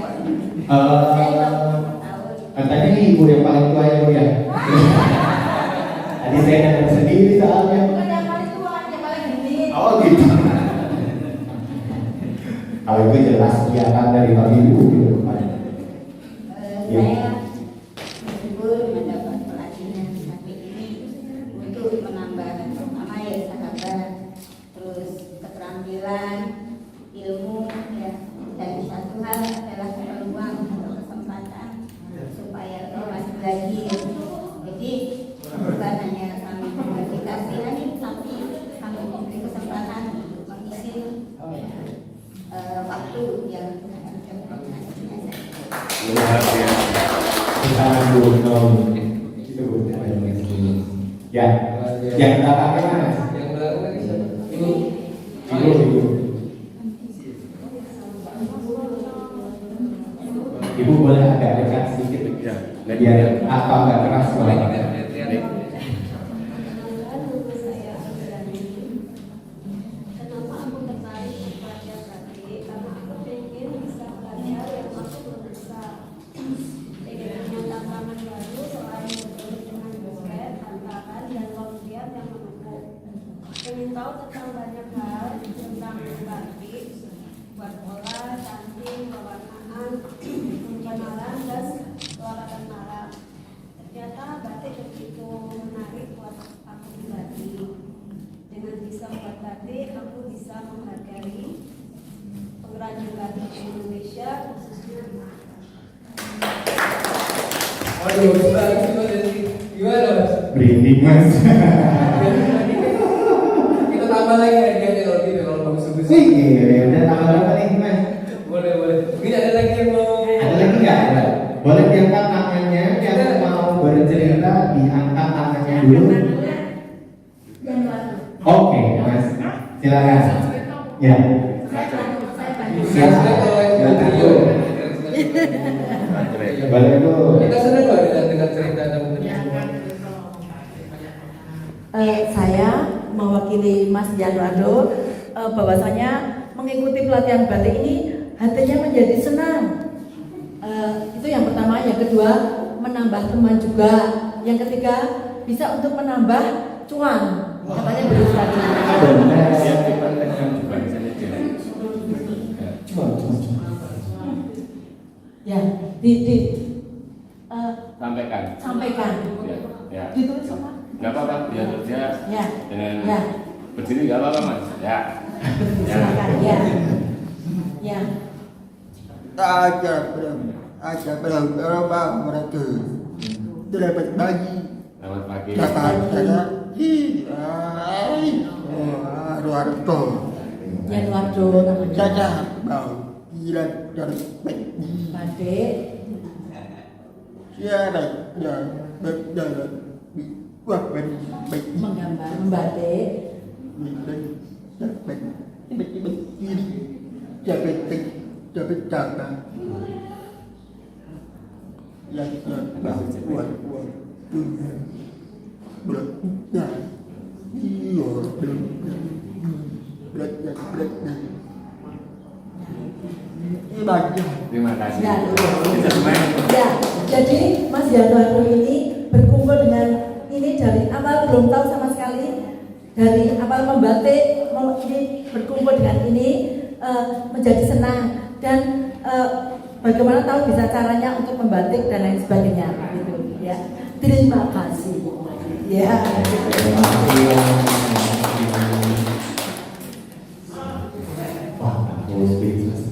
Katanya ini ibu yang paling tua ya Bu ya. Tadi saya datang sendiri soalnya. bukan yang paling tua, yang paling gede. Oh gitu. Kalau itu jelas kelihatan dari Pak Ibu gitu Pak. Saya bersyukur mendapat pelatihan sampai ini untuk menambah pertama ya sahabat, terus keterampilan, ilmu ya, dan satu hal adalah peluang atau kesempatan supaya lebih maju lagi. Jadi bukan hanya kami memberi kasihan, tapi kami memberi kesempatan untuk mengisi waktu yang Luar biasa. Kita Bu Naomi. Itu Bu. Ya. Yang belakangnya mana? Yang belakang lagi siapa? Ibu. Ibu. Ibu boleh agak dekat sedikit Ya, biar apa nggak keras Boleh suara. kita lihat-lihat. Kenapa aku tertarik belajar batik? Karena aku pengen bisa belajar yang aku belum bisa. Pengen punya tantangan baru selain bertemu dengan basket, tantangan dan lompiad yang menumpuk. Pengen tahu tentang banyak hal tentang batik, buat bola, canting, pewarnaan, pencanalan, dan pelawatan malam. Ternyata batik begitu menarik buat aku pribadi. Dengan bisa membuat batik, aku bisa menghargai pengrajin batik di Indonesia, khususnya Waduh, bagus banget sih Mas Desi. Gimana Mas? Merinding Mas. Kita tambah lagi hadiahnya kalau gitu, kalau bagus-bagus. Wih, udah tambah berapa nih Mas? Boleh, boleh. Mungkin ada lagi yang mau. Ada lagi nggak? Boleh diangkat tangannya, yang mau bercerita diangkat tangannya dulu. Oke, Mas, silakan. Ya. Silakan kalau yang trio. Boleh Bu. Kita senang loh dengan cerita teman-teman. Saya mewakili Mas Yanwado, bahwasanya mengikuti pelatihan batik ini hatinya menjadi senang. Itu yang pertama. Yang kedua, menambah teman juga. Yang ketiga, bisa untuk menambah cuan. Katanya begitu tadi. Siap dipantengkan juga misalnya dia. Ya, Sampaikan. sampaikan. Ya, ya. Ditulis apa? Nggak apa-apa, biar dia Ya. dengan Ya. berdiri nggak apa-apa Mas. Ya. Silakan. Ya. Ya. Tak aja belum. ada berapa mereka dapat bagi Selamat pagi. dapat luar kau Januardo namanya. saja bau gila dari baik Batik. siapa yang berjalan wah baik Menggambar, membatik. dapat cara yang buat belajar iya belajar Terima kasih. Ya, ya, jadi Mas Januardo ini berkumpul dengan ini dari awal belum tahu sama sekali, dari awal membatik ini berkumpul dengan ini menjadi senang dan bagaimana tahu bisa caranya untuk membatik dan lain sebagainya gitu ya. Terima kasih. Ya. Wah, aku speechless.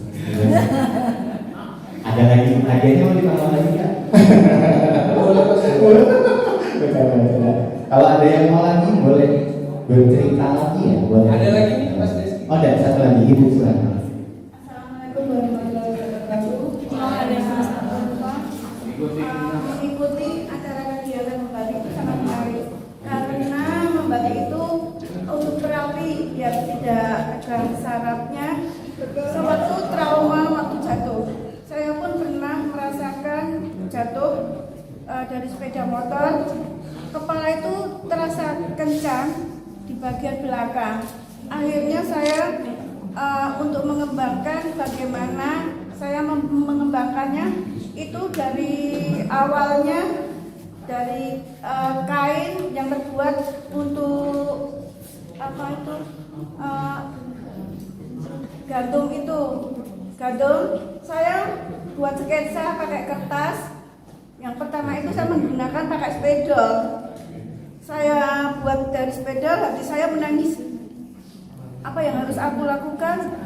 Ada lagi hadiahnya mau ditambah lagi nggak? Bercanda. Kalau ada yang mau lagi boleh bercerita lagi ya, boleh. Ada lagi nih Mas Deski. Oh, ada satu lagi, Ibu silakan. Assalamualaikum warahmatullahi wabarakatuh. Ada Mas Abdullah. Mengikuti acara kegiatan membatik itu sangat menarik karena membatik itu untuk terapi biar tidak ada syaratnya. Sewaktu trauma waktu jatuh, saya pun pernah merasakan jatuh dari sepeda motor. Kepala itu terasa kencang di bagian belakang. Akhirnya saya untuk mengembangkan bagaimana saya mengembangkannya itu dari awalnya dari kain yang terbuat untuk apa itu gantung saya buat sketsa pakai kertas. Yang pertama itu saya menggunakan pakai spidol. Saya buat dari spidol, hati saya menangis. Apa yang harus aku lakukan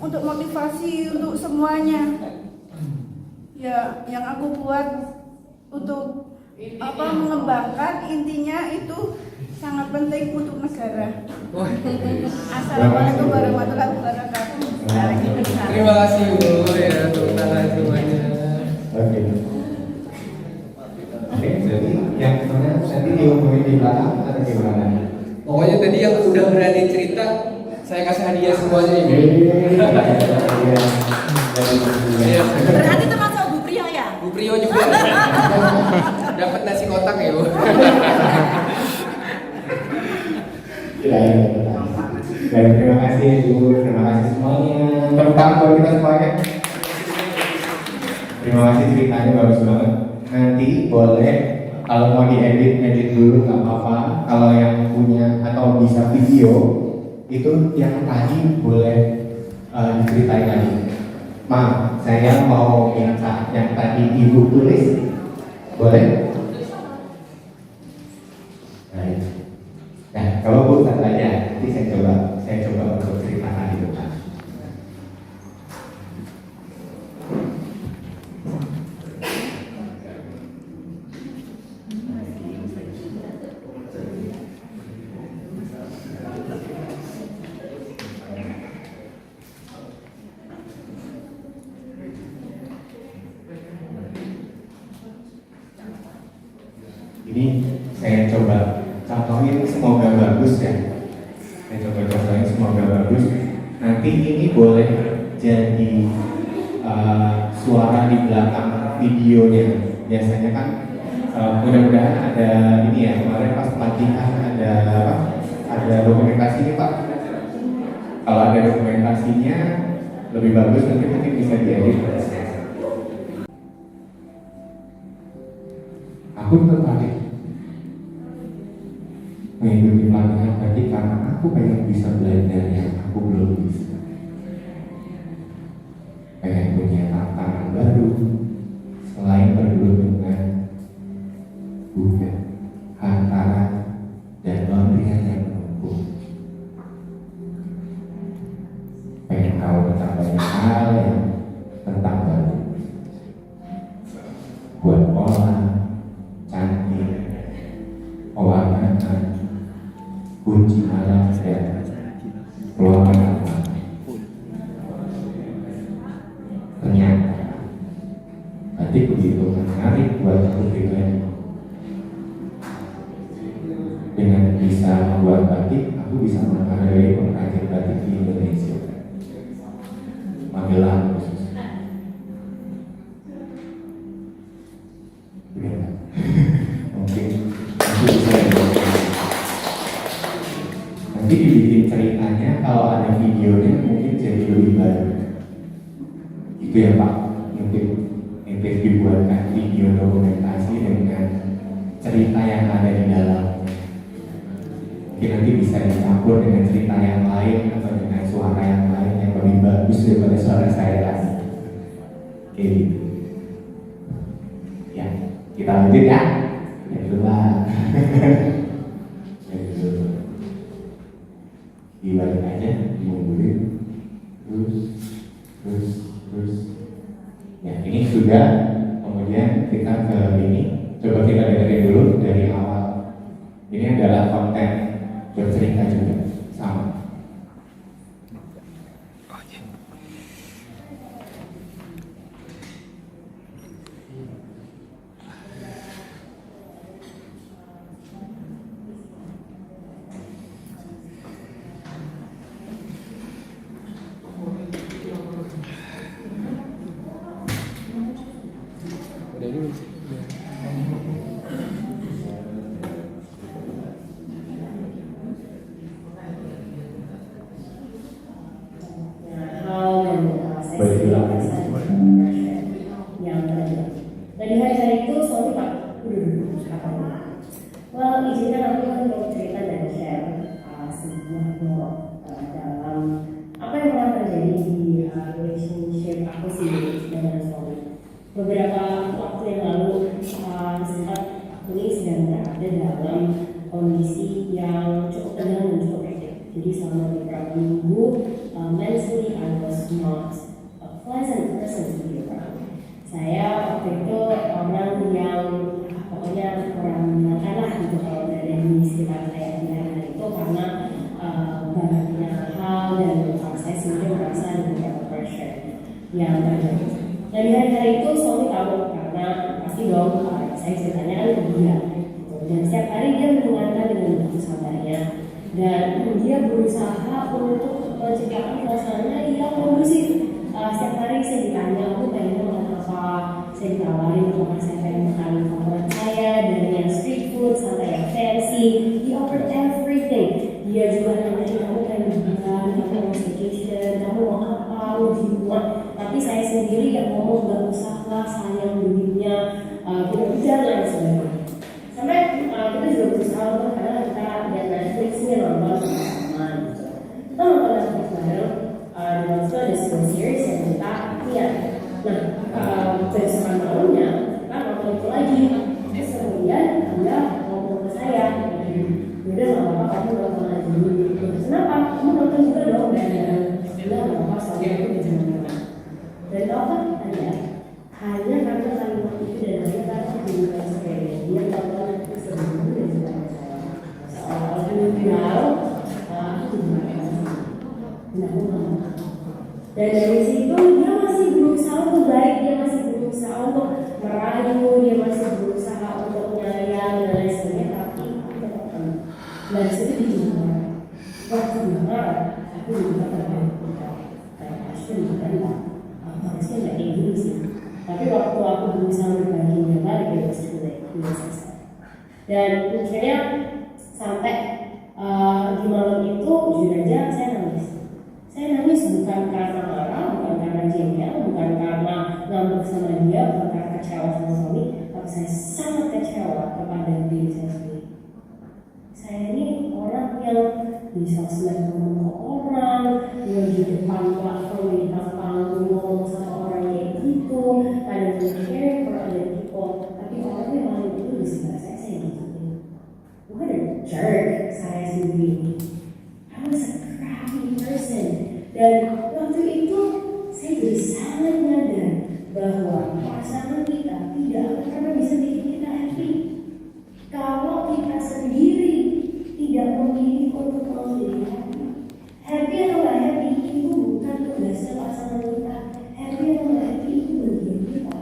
untuk motivasi untuk semuanya? Ya, yang aku buat untuk mengembangkan intinya itu sangat penting untuk negara. Assalamualaikum warahmatullahi wabarakatuh. Terima kasih Bu ya tepuk tangan semuanya. Oke. Oke, jadi yang mana nanti diumumin di belakang atau gimana? Pokoknya tadi yang udah berani cerita saya kasih hadiah semuanya ini. Iya. Berarti termasuk Bu Priyo ya? Bu Priyo juga dapat nasi kotak ya Bu. Baik, terima kasih Ibu, terima kasih semuanya. Tepuk tangan buat kita semuanya. Terima kasih ceritanya bagus banget. Nanti boleh kalau mau diedit dulu nggak apa-apa. Kalau yang punya atau bisa video itu yang tadi boleh diceritain lagi. Ma, saya mau minta yang tadi Ibu tulis, boleh? Nah, kalau Bu satu aja, nanti saya coba untuk ceritakan di depan. Ini saya coba contohin, semoga bagus ya. Saya coba contohin, semoga bagus. Nanti ini boleh jadi suara di belakang videonya. Biasanya kan mudah-mudahan ada ini ya, kemarin pas pelatihan ada dokumentasinya Pak. Kalau ada dokumentasinya lebih bagus, nanti mungkin bisa diedit. Aku tertarik mengikuti pelatihan tadi karena aku pengen bisa belajar yang aku belum bisa. Pengen punya tantangan baru selain bergelut dengan bukan hantaran dan laundryan yang menumpuk. Pengen tahu tentang banyak hal yang tentang baru. nanti begitu menarik buat publiknya. Dengan bisa membuat batik, aku bisa menghargai pengrajin batik di Indonesia, Magelang khususnya. Ya. Mungkin itu bisa nanti dibikin ceritanya, kalau ada videonya mungkin jadi lebih baik. Itu ya Pak, mungkin dibuatkan video dokumentasi dengan cerita yang ada di dalam. Mungkin nanti bisa dicampur dengan cerita yang lain atau dengan suara yang lain yang lebih bagus daripada suara saya tadi. Oke gitu. Ya, kita lanjut ya. Ya itulah. Ya itu. Dibalik aja, dimundurin. Terus. Ya ini sudah. Kemudian kita ke ini. Coba kita dengerin dulu dari awal. Ini adalah konten bercerita juga sama. Dari hari itu suami Pak, well izinkan aku untuk cerita dan share sebuah blog dalam apa yang pernah terjadi di relationship aku sih dengan suami. Beberapa waktu yang lalu sempat aku ini sedang berada dalam kondisi yang cukup tenang dan cukup hektik. Jadi selama beberapa minggu mentally I was not a pleasant person to be around. Saya waktu itu orang yang pokoknya kurang menyenangkan lah gitu kalau berada di sekitar saya di hari itu karena banyaknya hal dan saya sendiri merasa ada beberapa pressure yang terjadi. Dan di hari itu suami tahu karena pasti dong saya ceritanya kan ke dia gitu. Dan setiap hari dia mendengarkan dengan begitu sabarnya dan dia berusaha untuk menciptakan suasana yang kondusif. Setiap hari saya ditanya aku pengen makan apa, saya ditawarin apakah saya pengen makan favorit saya dari yang street food sampai yang fancy. He offered everything. Dia juga nanyain kamu pengen liburan, kamu mau vacation, kamu mau apa, mau di rumah. Tapi saya sendiri yang ngomong gak usah lah, sayang duitnya, kita udah lah dan sebagainya. Sampai kita juga berusaha untuk karena kita lihat Netflix ini nonton sama-sama gitu. Kita nonton Netflix bareng. Dan itu ada sebuah series yang kita lihat. Nah, besokan malamnya kita nonton itu lagi. Terus kemudian Anda ngomong ke saya, udah nggak apa-apa kamu nonton aja dulu. Kenapa? Kamu nonton juga dong. Dan nggak apa-apa soalnya itu bisa nonton. Dan tahu kan Anda hanya karena kalimat itu dan hanya karena hubungan sepele dia nonton itu sebelum dan setelah saya. Soal final, aku juga dan dari situ dia masih berusaha untuk baik, dia masih berusaha untuk merayu, dia masih berusaha untuk menyayang dan lain sebagainya, tapi dan situ dia juga marah. Waktu dia marah, aku juga terbentuk kayak pasti juga enggak, harusnya nggak kayak gini sih. Tapi waktu aku berusaha berbagi yang balik, dia pasti udah selesai. Dan akhirnya sampai di malam itu jujur aja saya nangis. Saya nangis bukan karena marah, bukan karena jengkel, bukan karena ngambek sama dia, bukan karena kecewa sama suami, tapi saya sangat kecewa kepada diri saya sendiri. Saya ini orang yang di sosmed ngomong ke orang, yang di depan platform, di depan panggung ngomong sama orang kayak gitu, kadang care for other people, tapi orang yang paling itu di sebelah saya gituin. What a jerk saya sendiri. I was a crappy person. Dan waktu itu saya jadi sangat nyadar bahwa pasangan kita tidak akan pernah bisa bikin kita happy kalau kita sendiri tidak memilih untuk menjadi happy. Happy atau nggak happy itu bukan tugasnya pasangan kita. Happy atau nggak happy itu bagian kita.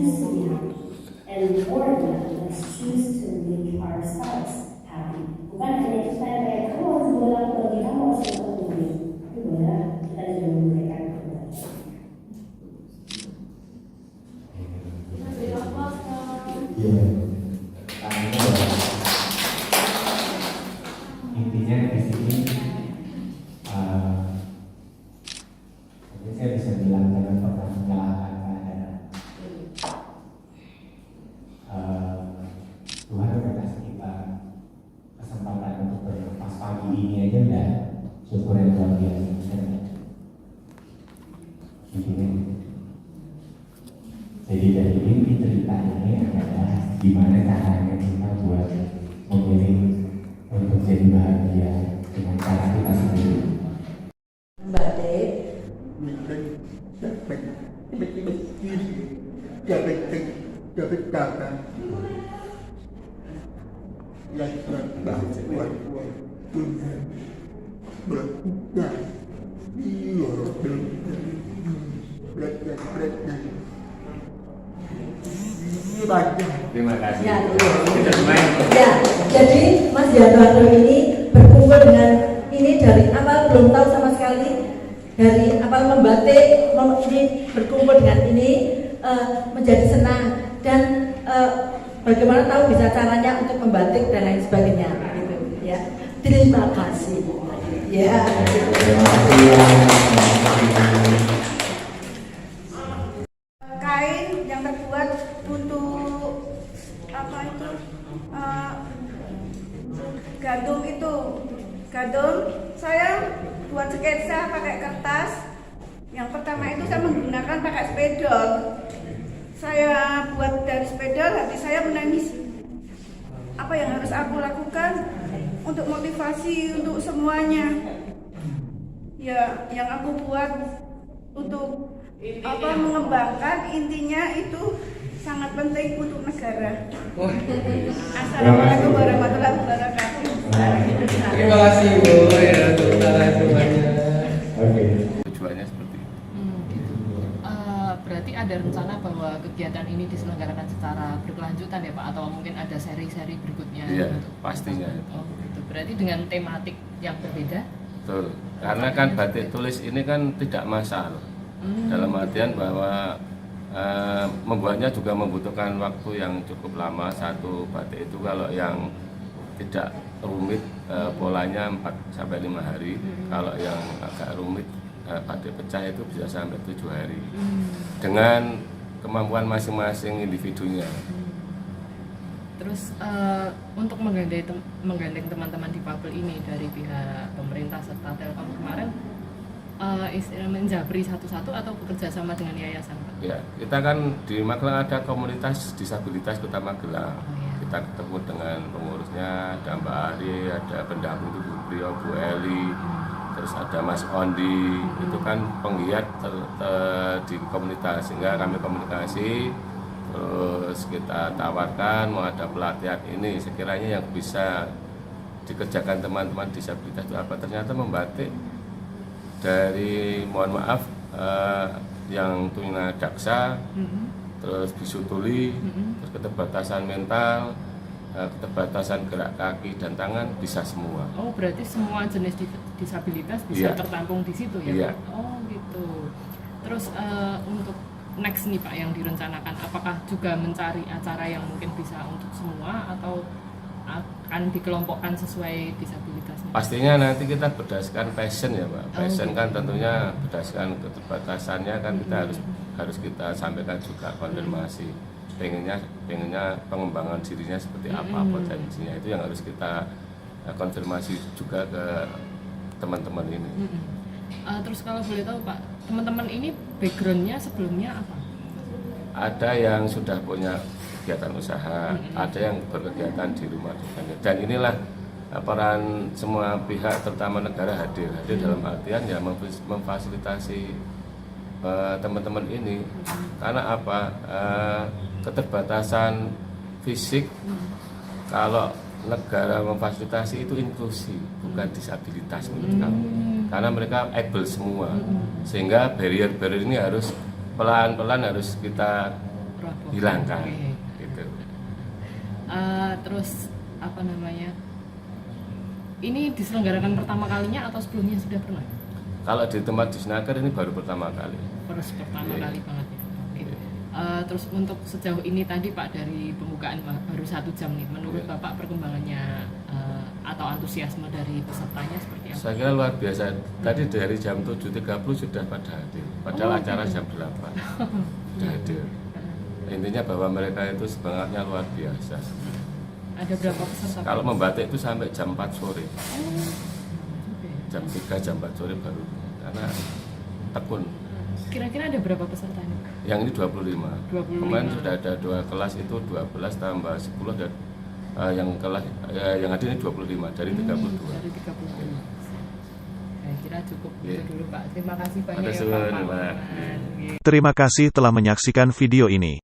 choose to be happy. And more than that, let's choose to make ourselves happy. Bukan hanya kita yang kayak kamu harus bola bagi kamu harus ketemu, tapi bola kita juga memberikan kepada. Intinya di sini saya bisa bilang jangan pernah menyalahkan keadaan. Tuhan udah kasih kita kesempatan untuk bernafas pagi ini aja udah syukur yang luar biasa. Jadi dari inti cerita ini adalah gimana caranya kita buat memilih untuk jadi bahagia dengan cara kita sendiri. Mbak Dek, Terima kasih. ya, ya, jadi Mas Yanwarno ini berkumpul dengan ini dari awal belum tahu sama sekali, dari awal membatik ini berkumpul dengan ini menjadi senang dan bagaimana tahu bisa caranya untuk membatik dan lain sebagainya gitu ya. Terima kasih ya. Kain yang terbuat untuk apa itu gantung itu gantung saya buat sketsa pakai kertas. Yang pertama itu saya menggunakan pakai spidol. Saya buat dari spidol, hati saya menangis. Apa yang harus aku lakukan untuk motivasi untuk semuanya? Ya, yang aku buat untuk apa mengembangkan intinya itu sangat penting untuk negara. Assalamualaikum warahmatullahi wabarakatuh. Terima kasih Bu ya untuk banyak. Oke. Tujuannya seperti itu. Berarti ada rencana bahwa kegiatan ini diselenggarakan secara berkelanjutan ya Pak, atau mungkin ada seri-seri berikutnya? Iya, gitu? pastinya. Oh, gitu. Berarti dengan tematik yang berbeda? Betul. Karena kan batik tulis ini kan tidak massal. Dalam artian bahwa membuatnya juga membutuhkan waktu yang cukup lama. Satu batik itu kalau yang tidak rumit polanya 4-5 hari. Kalau yang agak rumit batik pecah itu bisa sampai 7 hari. Dengan kemampuan masing-masing individunya. Terus untuk menggandeng teman-teman difabel ini dari pihak pemerintah serta Telkom kemarin, istilah menjabri satu-satu atau bekerja sama dengan yayasan Pak? Ya, kita kan di Magelang ada komunitas disabilitas Kota Magelang. Kita ketemu dengan pengurusnya, ada Mbak Ari, ada pendamping itu Bu Priyo, Bu Eli, terus ada Mas Ondi, itu kan penggiat di komunitas, sehingga kami komunikasi, terus kita tawarkan mau ada pelatihan ini, sekiranya yang bisa dikerjakan teman-teman disabilitas itu apa, ternyata membatik dari, mohon maaf, yang tunadaksa, terus bisu tuli, terus keterbatasan mental, keterbatasan gerak kaki dan tangan bisa semua. Oh, berarti semua jenis disabilitas bisa tertampung di situ ya? Iya. Oh gitu. Terus untuk next nih Pak yang direncanakan, apakah juga mencari acara yang mungkin bisa untuk semua atau akan dikelompokkan sesuai disabilitasnya? Pastinya nanti kita berdasarkan passion ya Pak. Passion kan tentunya berdasarkan keterbatasannya kan kita harus kita sampaikan juga konfirmasi. Pengennya pengembangan dirinya seperti apa, potensinya itu yang harus kita konfirmasi juga ke teman-teman ini. Terus kalau boleh tahu Pak, teman-teman ini backgroundnya sebelumnya apa? Ada yang sudah punya kegiatan usaha, ada yang berkegiatan di rumah dan inilah peran semua pihak terutama negara hadir dalam artian ya memfasilitasi teman-teman ini. Karena apa? Keterbatasan fisik, kalau negara memfasilitasi itu inklusi, bukan disabilitas menurut kami. Karena mereka able semua, sehingga barrier-barrier ini harus pelan-pelan harus kita robohkan. hilangkan. Oke. Gitu. Terus apa namanya? Ini diselenggarakan pertama kalinya atau sebelumnya sudah pernah? Kalau di tempat di Snaker ini baru pertama kali. Pertama Iya. kali banget ya. Oke. Terus untuk sejauh ini tadi Pak, dari pembukaan baru 1 jam nih, menurut Iya. Bapak perkembangannya atau antusiasme dari pesertanya seperti apa? Saya kira luar biasa. Tadi dari jam 7.30 sudah pada hadir. Padahal acara jam 8 sudah hadir. Intinya bahwa mereka itu semangatnya luar biasa. Ada berapa peserta? Kalau membatik itu sampai jam 4 sore. Oke. Jam 3, jam 4 sore baru. Karena tekun. Kira-kira ada berapa peserta ini? Yang ini 25. 25. Kemarin sudah ada 2 kelas itu 12 tambah 10 dan yang kelas yang hadir ini 25 dari 32. Dari 32. Saya kira cukup Iya. itu dulu Pak. Terima kasih banyak Ada ya suara, Pak. Mbak. Maman. Terima kasih telah menyaksikan video ini.